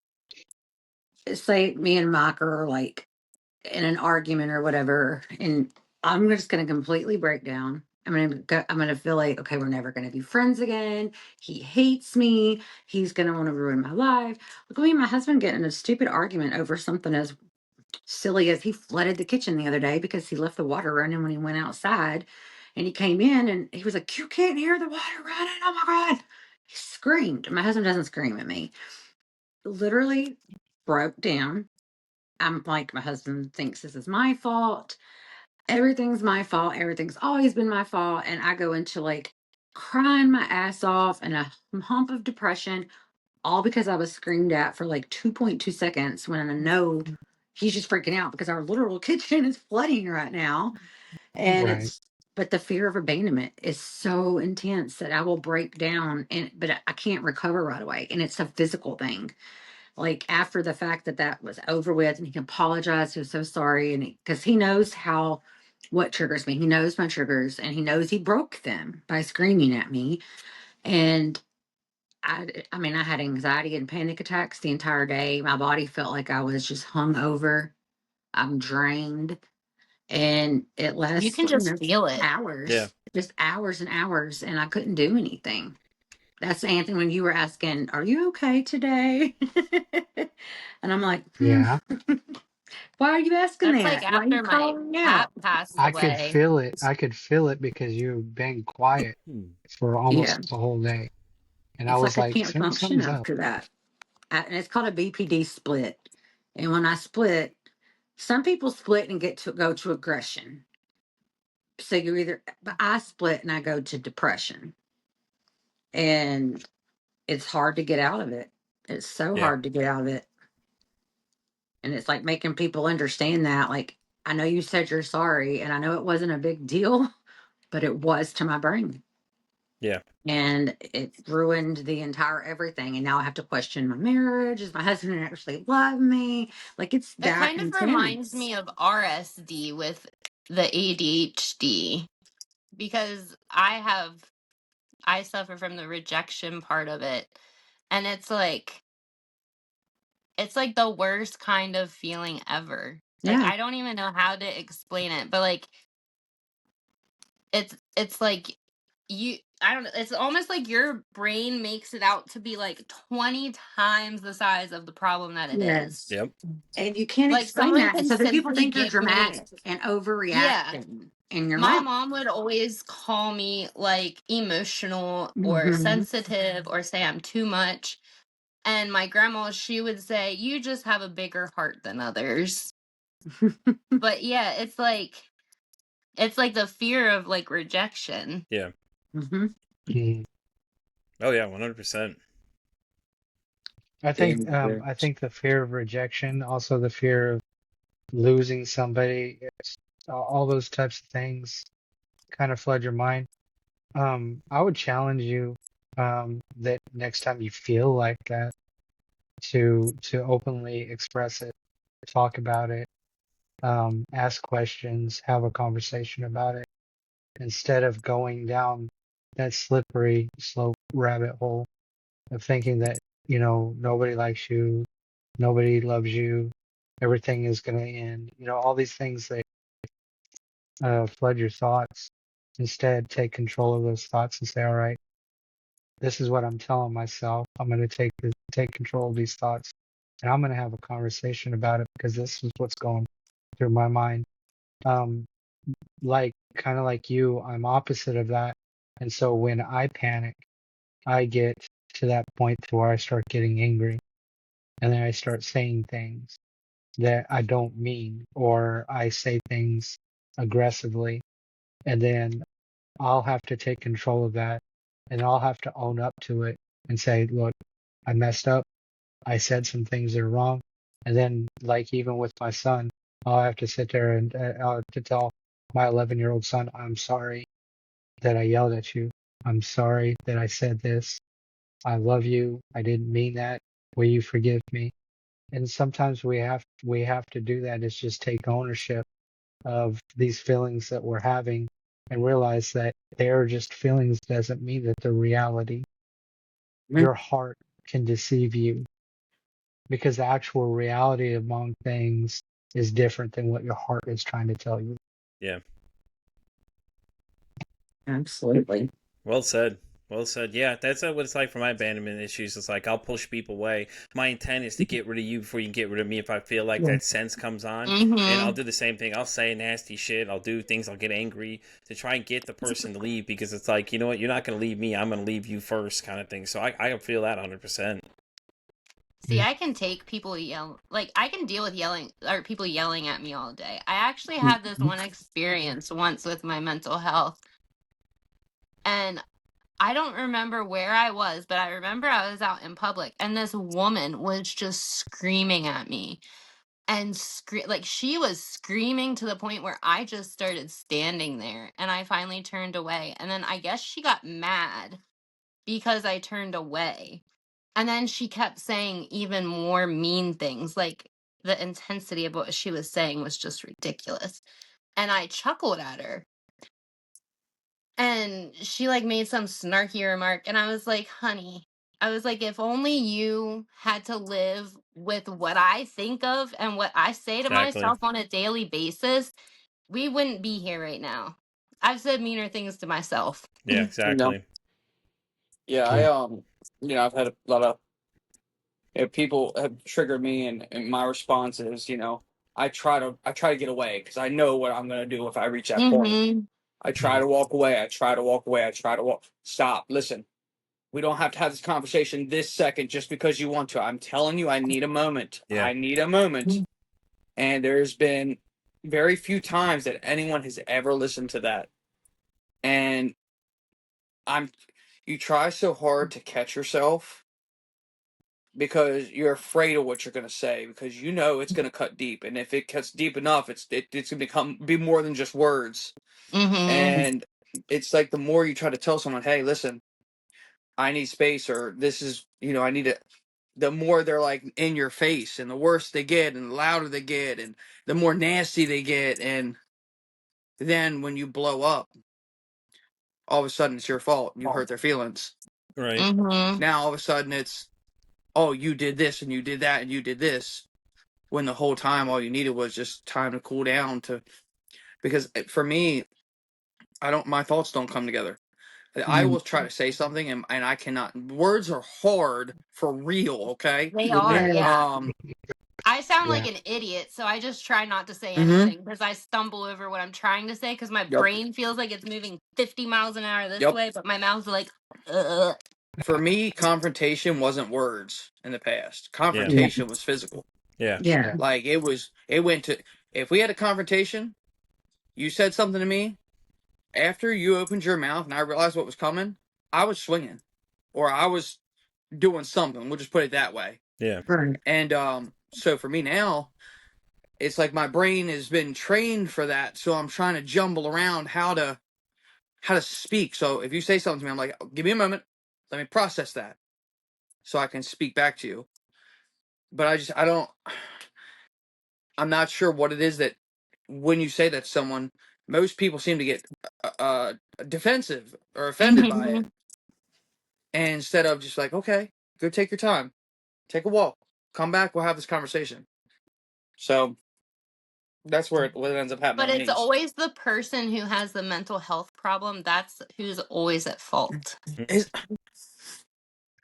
say, me and Mike are like in an argument or whatever, and I'm just going to completely break down. I'm going to feel like, okay, we're never going to be friends again. He hates me. He's going to want to ruin my life. Look at me and my husband getting in a stupid argument over something as silly as he flooded the kitchen the other day because he left the water running when he went outside. And he came in and he was like, "You can't hear the water running. Oh my God." He screamed. My husband doesn't scream at me. Literally broke down. I'm like, my husband thinks this is my fault. Everything's my fault. Everything's always been my fault. And I go into like crying my ass off and a hump of depression, all because I was screamed at for like 2.2 seconds when I know he's just freaking out because our literal kitchen is flooding right now. And Right. but the fear of abandonment is so intense that I will break down, but I can't recover right away. And it's a physical thing. Like after the fact that that was over with and he apologized, he was so sorry. And because he knows what triggers me, he knows my triggers and he knows he broke them by screaming at me. And I mean, I had anxiety and panic attacks the entire day. My body felt like I was just hung over. I'm drained. And it You lasts, can just feel it. Yeah. hours, just hours and hours. And I couldn't do anything. That's Anthony when you were asking, "Are you okay today?" And I'm like, Yeah. "Why are you asking That's like that? Why are you after my calling cat out?" passed I could away. feel it. I could feel it because you've been quiet for Yeah. almost the whole day. And I It's was like I like, can't function something's up. after that. And it's called a BPD split. And when I split, some people split and go to aggression. So but I split and I go to depression. And it's hard to get out of it. It's so Yeah. hard to get out of it. And it's like making people understand that, like, I know you said you're sorry, and I know it wasn't a big deal, but it was to my brain. Yeah. And it ruined the entire everything. And now I have to question my marriage. Does my husband actually love me? Like, it's It that kind of reminds intense. me of RSD with the ADHD because I suffer from the rejection part of it. And it's like the worst kind of feeling ever. Like Yeah. I don't even know how to explain it, but like it's like I don't know. It's almost like your brain makes it out to be like 20 times the size of the problem that it is. Yes. Yep. And you can't Like explain someone that. And can so then people simply think you're give me, dramatic and yeah. overreacting. And you're My not. mom would always call me like emotional or Hmm. sensitive or say I'm too much. And my grandma, she would say, you just have a bigger heart than others. But yeah, it's like the fear of like rejection. Yeah. Hmm. Mm. Oh yeah, 100%. I think the fear of rejection, also the fear of losing somebody, all those types of things kind of flood your mind. I would challenge you that next time you feel like that to openly express it, talk about it, ask questions, have a conversation about it, instead of going down that slippery slope rabbit hole of thinking that, nobody likes you, nobody loves you, everything is going to end. All these things that flood your thoughts. Instead, take control of those thoughts and say, all right, this is what I'm telling myself. I'm going to take control of these thoughts, and I'm going to have a conversation about it because this is what's going through my mind. Um, like kind of like you, I'm opposite of that, and so when I panic, I get to that point to where I start getting angry, and then I start saying things that I don't mean, or I say things aggressively, and then I'll have to take control of that, and I'll have to own up to it and say, look, I messed up. I said some things that are wrong. And then, like, even with my son, I'll have to sit there and I'll have to tell my 11-year-old son, I'm sorry that I yelled at you. I'm sorry that I said this. I love you. I didn't mean that. Will you forgive me? And sometimes we have to do that, is just take ownership of these feelings that we're having and realize that they're just feelings doesn't mean that they're reality. Your heart can deceive you because the actual reality among things is different than what your heart is trying to tell you. Yeah. Absolutely. Well said. Well said. Yeah, that's what it's like for my abandonment issues. It's like I'll push people away. My intent is to get rid of you before you can get rid of me if I feel like Yeah. that sense comes on. And I'll Mm-hmm. do the same thing. I'll say nasty shit. I'll do things. I'll get angry to try and get the person to leave because it's like, you know what? You're not going to leave me. I'm going to leave you first kind of thing. So I feel that 100%. See, I can take people like I can deal with yelling or people yelling at me all day. I actually had this one experience once with my mental health, and I don't remember where I was, but I remember I was out in public and this woman was just screaming at me and like she was screaming to the point where I just started standing there and I finally turned away. And then I guess she got mad because I turned away. And then she kept saying even more mean things. Like the intensity of what she was saying was just ridiculous. And I chuckled at her. And she like made some snarky remark. And I was like, honey, I was like, if only you had to live with what I think of and what I say to Exactly. myself on a daily basis, we wouldn't be here right now. I've said meaner things to myself. Yeah, exactly. Yeah, Yeah. I've had a lot of people have triggered me, and my response is, I try to get away because I know what I'm gonna do if I reach that point. Mm-hmm. I try to walk away. I try to walk away. I try to walk. Stop. Listen. We don't have to have this conversation this second just because you want to. I'm telling you, I need a moment. Yeah. I need a moment. And there's been very few times that anyone has ever listened to that. And I'm you try so hard to catch yourself because you're afraid of what you're going to say because you know it's going to cut deep, and if it cuts deep enough it's going to be more than just words. Mm-hmm. And it's like the more you try to tell someone, hey, listen, I need space, or this is, I need it, the more they're like in your face, and the worse they get and the louder they get and the more nasty they get. And then when you blow up, all of a sudden it's your fault, you hurt their feelings. Right. Mm-hmm. Now all of a sudden it's, oh, you did this and you did that and you did this, when the whole time all you needed was just time to cool down. To Because for me, I don't, my thoughts don't come together. I will try to say something, and I cannot. Words are hard for real. Okay. They are, yeah. Um. I sound like Yeah. an idiot, so I just try not to say Mhm. anything because I stumble over what I'm trying to say because my Yep. brain feels like it's moving 50 miles an hour this Yep. way, but my mouth's like, ugh. For me, confrontation wasn't words in the past. Confrontation was physical. Yeah. Yeah. Like it went to. If we had a confrontation, you said something to me. After you opened your mouth and I realized what was coming, I was swinging, or I was doing something. We'll just put it that way. Yeah. Right. And so for me now, it's like my brain has been trained for that. So I'm trying to jumble around how to speak. So if you say something to me, I'm like, give me a moment, let me process that, so I can speak back to you. But I don't. I'm not sure what it is that when you say that to someone, most people seem to get defensive or offended by it, and instead of just like, okay, go take your time, take a walk, come back, we'll have this conversation. So that's where it ends up happening. But it's always the person who has the mental health problem. That's who's always at fault. Is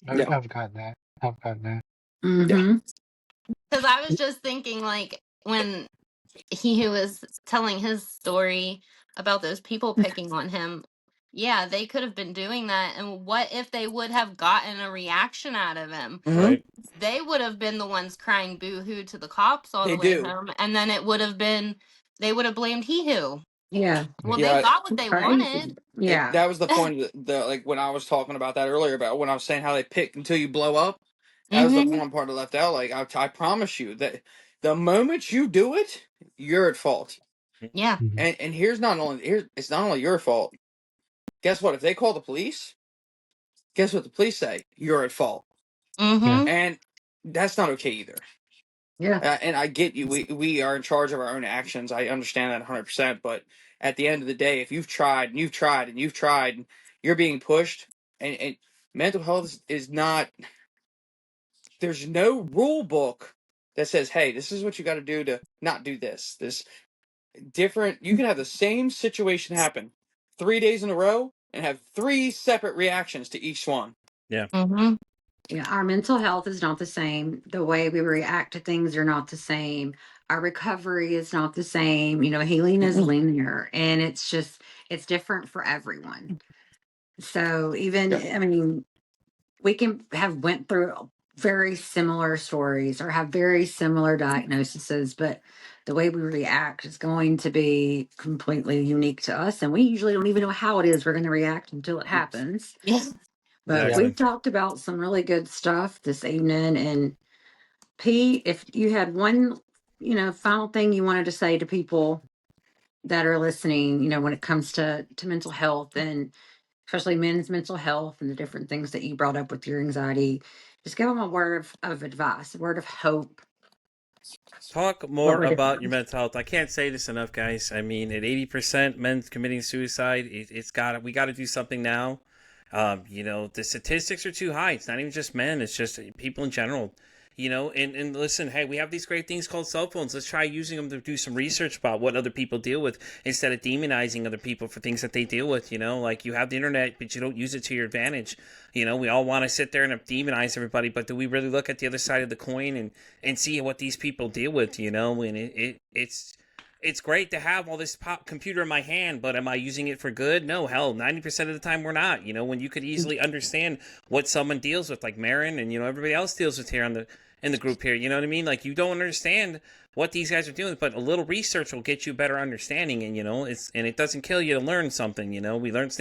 yeah. I've gotten that. I've gotten that. Mm-hmm. Because I was just thinking, like, when he was telling his story about those people picking on him, yeah, they could have been doing that. And what if they would have gotten a reaction out of him? Right. They would have been the ones crying boo-hoo to the cops all They the way do. home. And then it would have been, they would have blamed he-who. Yeah. Well, Yeah. they got what they Crazy. wanted. Yeah. That was the point of the like when I was talking about that earlier, about when I was saying how they pick until you blow up. That was the Mhm. one part I left out. Like I promise you that the moment you do it, you're at fault. Yeah. Mhm. And it's not only your fault. Guess what? If they call the police, guess what the police say? You're at fault. Mm-hmm. And that's not okay either. Yeah. And I get you. We are in charge of our own actions. I understand that 100%. But at the end of the day, if you've tried and you've tried and you've tried, and you're being pushed, and mental health is not. There's no rule book that says, "Hey, this is what you got to do to not do this." This different. You can have the same situation happen 3 days in a row and have 3 separate reactions to each one. Yeah. Mm-hmm. Yeah. Our mental health is not the same. The way we react to things are not the same. Our recovery is not the same. Healing is linear, and it's different for everyone. So even, Yeah. I mean, we can have went through very similar stories or have very similar diagnoses, but the way we react is going to be completely unique to us. And we usually don't even know how it is we're going to react until it happens. Yeah. But Exactly. we've talked about some really good stuff this evening. And Pete, if you had one, final thing you wanted to say to people that are listening, when it comes to mental health, and especially men's mental health and the different things that you brought up with your anxiety, just give them a word of advice, a word of hope. Talk What more would it about be? your mental health. I can't say this enough, guys. I mean, at 80% men committing suicide, we got to do something now. The statistics are too high. It's not even just men; it's just people in general. And listen, hey, we have these great things called cell phones. Let's try using them to do some research about what other people deal with instead of demonizing other people for things that they deal with. Like you have the internet, but you don't use it to your advantage. We all want to sit there and demonize everybody, but do we really look at the other side of the coin and see what these people deal with? And it's great to have all this computer in my hand, but am I using it for good? No, hell, 90% of the time we're not. When you could easily understand what someone deals with, like Marin and everybody else deals with here in the group here. You know what I mean? Like, you don't understand what these guys are doing, but a little research will get you a better understanding. And it doesn't kill you to learn something. We learn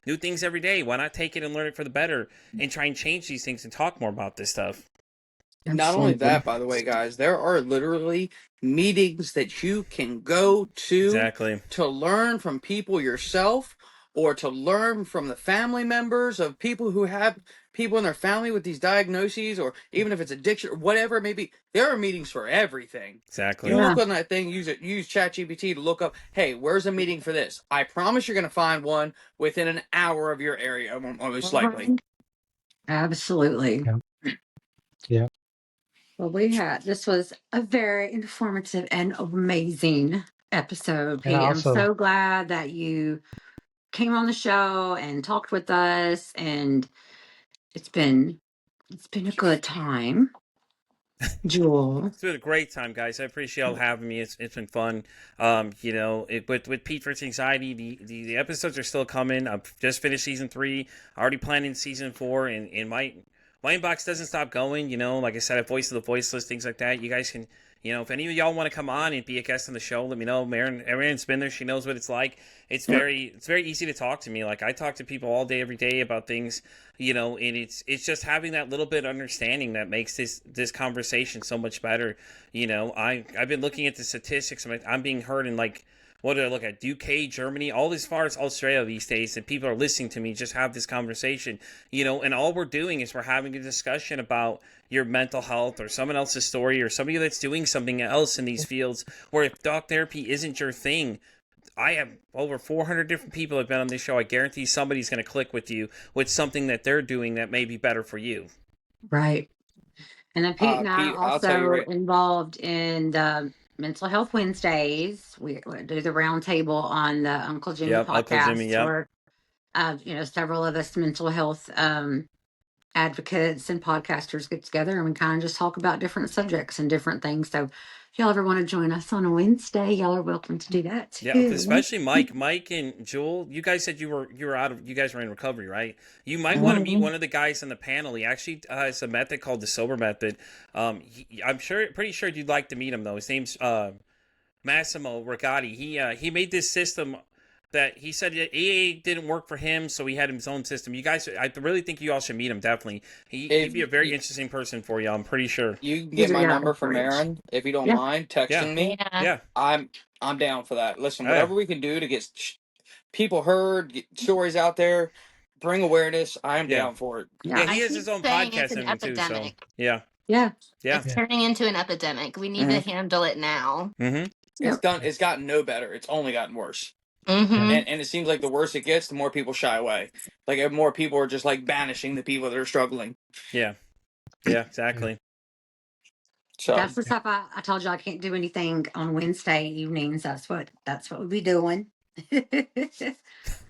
new things every day. Why not take it and learn it for the better and try and change these things and talk more about this stuff? Not only that, by the way, guys, there are literally meetings that you can go to Exactly. to learn from people yourself, or to learn from the family members of people who have people in their family with these diagnoses, or even if it's addiction or whatever it may be. There are meetings for everything. Exactly. You Yeah. look on that thing, use ChatGPT to look up, hey, where's a meeting for this? I promise you're going to find one within an hour of your area, most likely. Absolutely. Yeah. Well, this was a very informative and amazing episode, Pete. And I'm also, so glad that you came on the show and talked with us, and it's been a good time. Jewel. It's been a great time, guys. I appreciate y'all having me. It's been fun. With Pete vs. Anxiety, the episodes are still coming. I've just finished season 3. Already planning season 4, and my inbox doesn't stop going. Like I said, I voice of the voiceless, things like that. You guys can, if any of y'all want to come on and be a guest on the show, let me know. Marin's been there. She knows what it's like. It's very easy to talk to me. Like, I talk to people all day, every day about things, and it's just having that little bit of understanding that makes this conversation so much better. I've been looking at the statistics. I'm being heard in, like, what did I look at? UK, Germany, all as far as Australia these days, and people are listening to me just have this conversation, and all we're doing is we're having a discussion about your mental health or someone else's story or somebody that's doing something else in these fields, where if dog therapy isn't your thing, I have over 400 different people that have been on this show. I guarantee somebody's going to click with you with something that they're doing that may be better for you. Right. And then Pete and I Pete, are I'll tell you also right. involved in the Mental Health Wednesdays. We do the roundtable on the Uncle Jimmy Yep, podcast, Uncle Jimmy, yep. where several of us mental health advocates and podcasters get together, and we kind of just talk about different subjects and different things. So if y'all ever want to join us on a Wednesday, y'all are welcome to do that too. Yeah, especially Mike and Jewel. You guys said you were you guys were in recovery, right? You might want to meet one of the guys on the panel. He actually has a method called the Sober Method. I'm pretty sure you'd like to meet him though. His name's Massimo Rigatti. He made this system that he said AA didn't work for him, so he had his own system. You guys, I really think you all should meet him, definitely. He'd be a very interesting person for you, I'm pretty sure. You can get my Yeah, number from great. Aaron if you don't Yeah. mind texting me. Yeah. I'm down for that. Listen, Oh, whatever we can do to get people heard, get stories out there, bring awareness, I'm Yeah. down for it. Yeah, I he has keep his own saying podcast it's an and too, so epidemic. yeah. Yeah. It's turning into an epidemic. We need to handle it now. Mm-hmm. It's gotten no better. It's only gotten worse. Mm-hmm. And it seems like the worse it gets, the more people shy away. Like, more people are just like banishing the people that are struggling. Yeah. Yeah, exactly. So That's the stuff I told you I can't do anything on Wednesday evenings. That's what we'll be doing.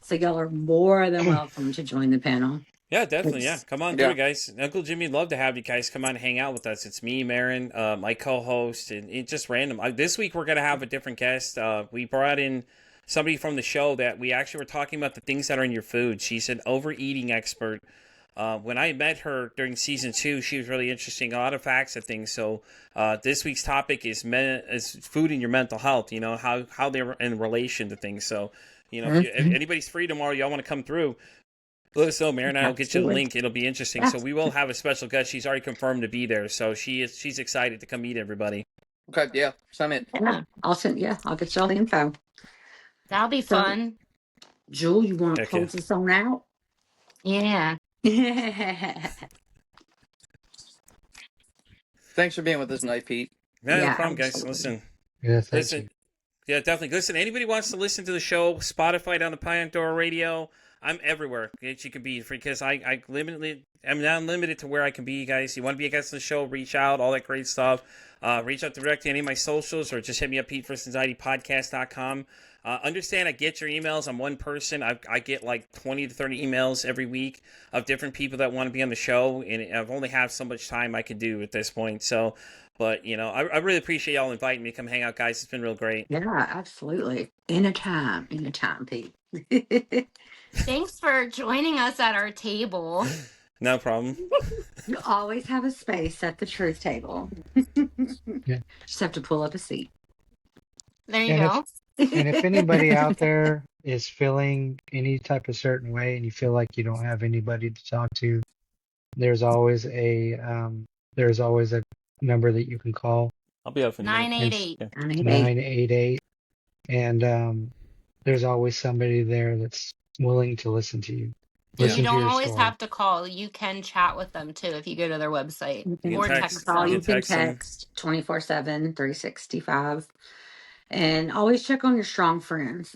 So y'all are more than welcome to join the panel. Yeah, definitely. Yeah, come on through, Yeah. guys. Uncle Jimmy would love to have you guys come on and hang out with us. It's me, Marin, my co-host, and it's just random. This week we're gonna have a different guest. We brought in somebody from the show that we actually were talking about the things that are in your food. She's an overeating expert. When I met her during season 2, she was really interesting. A lot of facts and things. So this week's topic is food and your mental health. How they're in relation to things. So if anybody's free tomorrow, y'all want to come through, let us know. Marin and I will get you the link. It'll be interesting. So we will have a special guest. She's already confirmed to be there. So she's excited to come meet everybody. okay, yeah, sign in. Yeah, I'll get y'all the info. That'll be fun. Jewel, you want to Okay. close this on out? Yeah. Thanks for being with us tonight, Pete. No Yeah, problem, guys. absolutely. Listen. Yeah, thank Listen. you. Yeah, definitely. Listen, anybody wants to listen to the show, Spotify, down the Pandora Radio, I'm everywhere that you can be, because I'm now limited to where I can be, you guys. You want to be a guest on the show, reach out, all that great stuff. Reach out direct to any of my socials, or just hit me up, PeteVersusAnxietyPodcast.com. Understand, I get your emails. I'm one person. I get like 20 to 30 emails every week of different people that want to be on the show, and I've only have so much time I can do at this point. So, but I really appreciate y'all inviting me to come hang out, guys. It's been real great. Yeah, absolutely. Anytime, Pete. Thanks for joining us at our table. No problem. You always have a space at the truth table. Yeah. Just have to pull up a seat. There you And go. And if anybody out there is feeling any type of certain way and you feel like you don't have anybody to talk to, there's always a number that you can call, I'll be up for 988. 988, and there's always somebody there that's willing to listen to you. Yeah. Listen You to don't your always story. have to call. You can chat with them too if you go to their website. You can Or text. text them. You can text them. text 24/7, 365, and always check on your strong friends.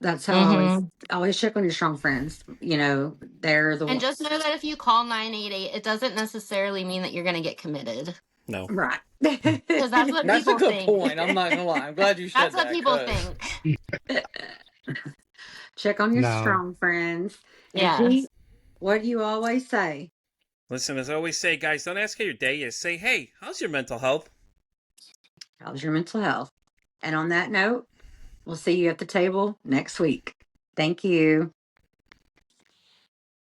That's how I always check on your strong friends. They're the And ones. just know that if you call 988, it doesn't necessarily mean that you're going to get committed. No. Right. Because that's what That's a people good think. point. I'm not gonna lie. I'm glad you said That's what that. people 'cause think. Check on your No. strong friends. And Yes. Pete, what do you always say? Listen, as I always say, guys, don't ask how your day is. Say, hey, how's your mental health? How's your mental health? And on that note, we'll see you at the table next week. Thank you.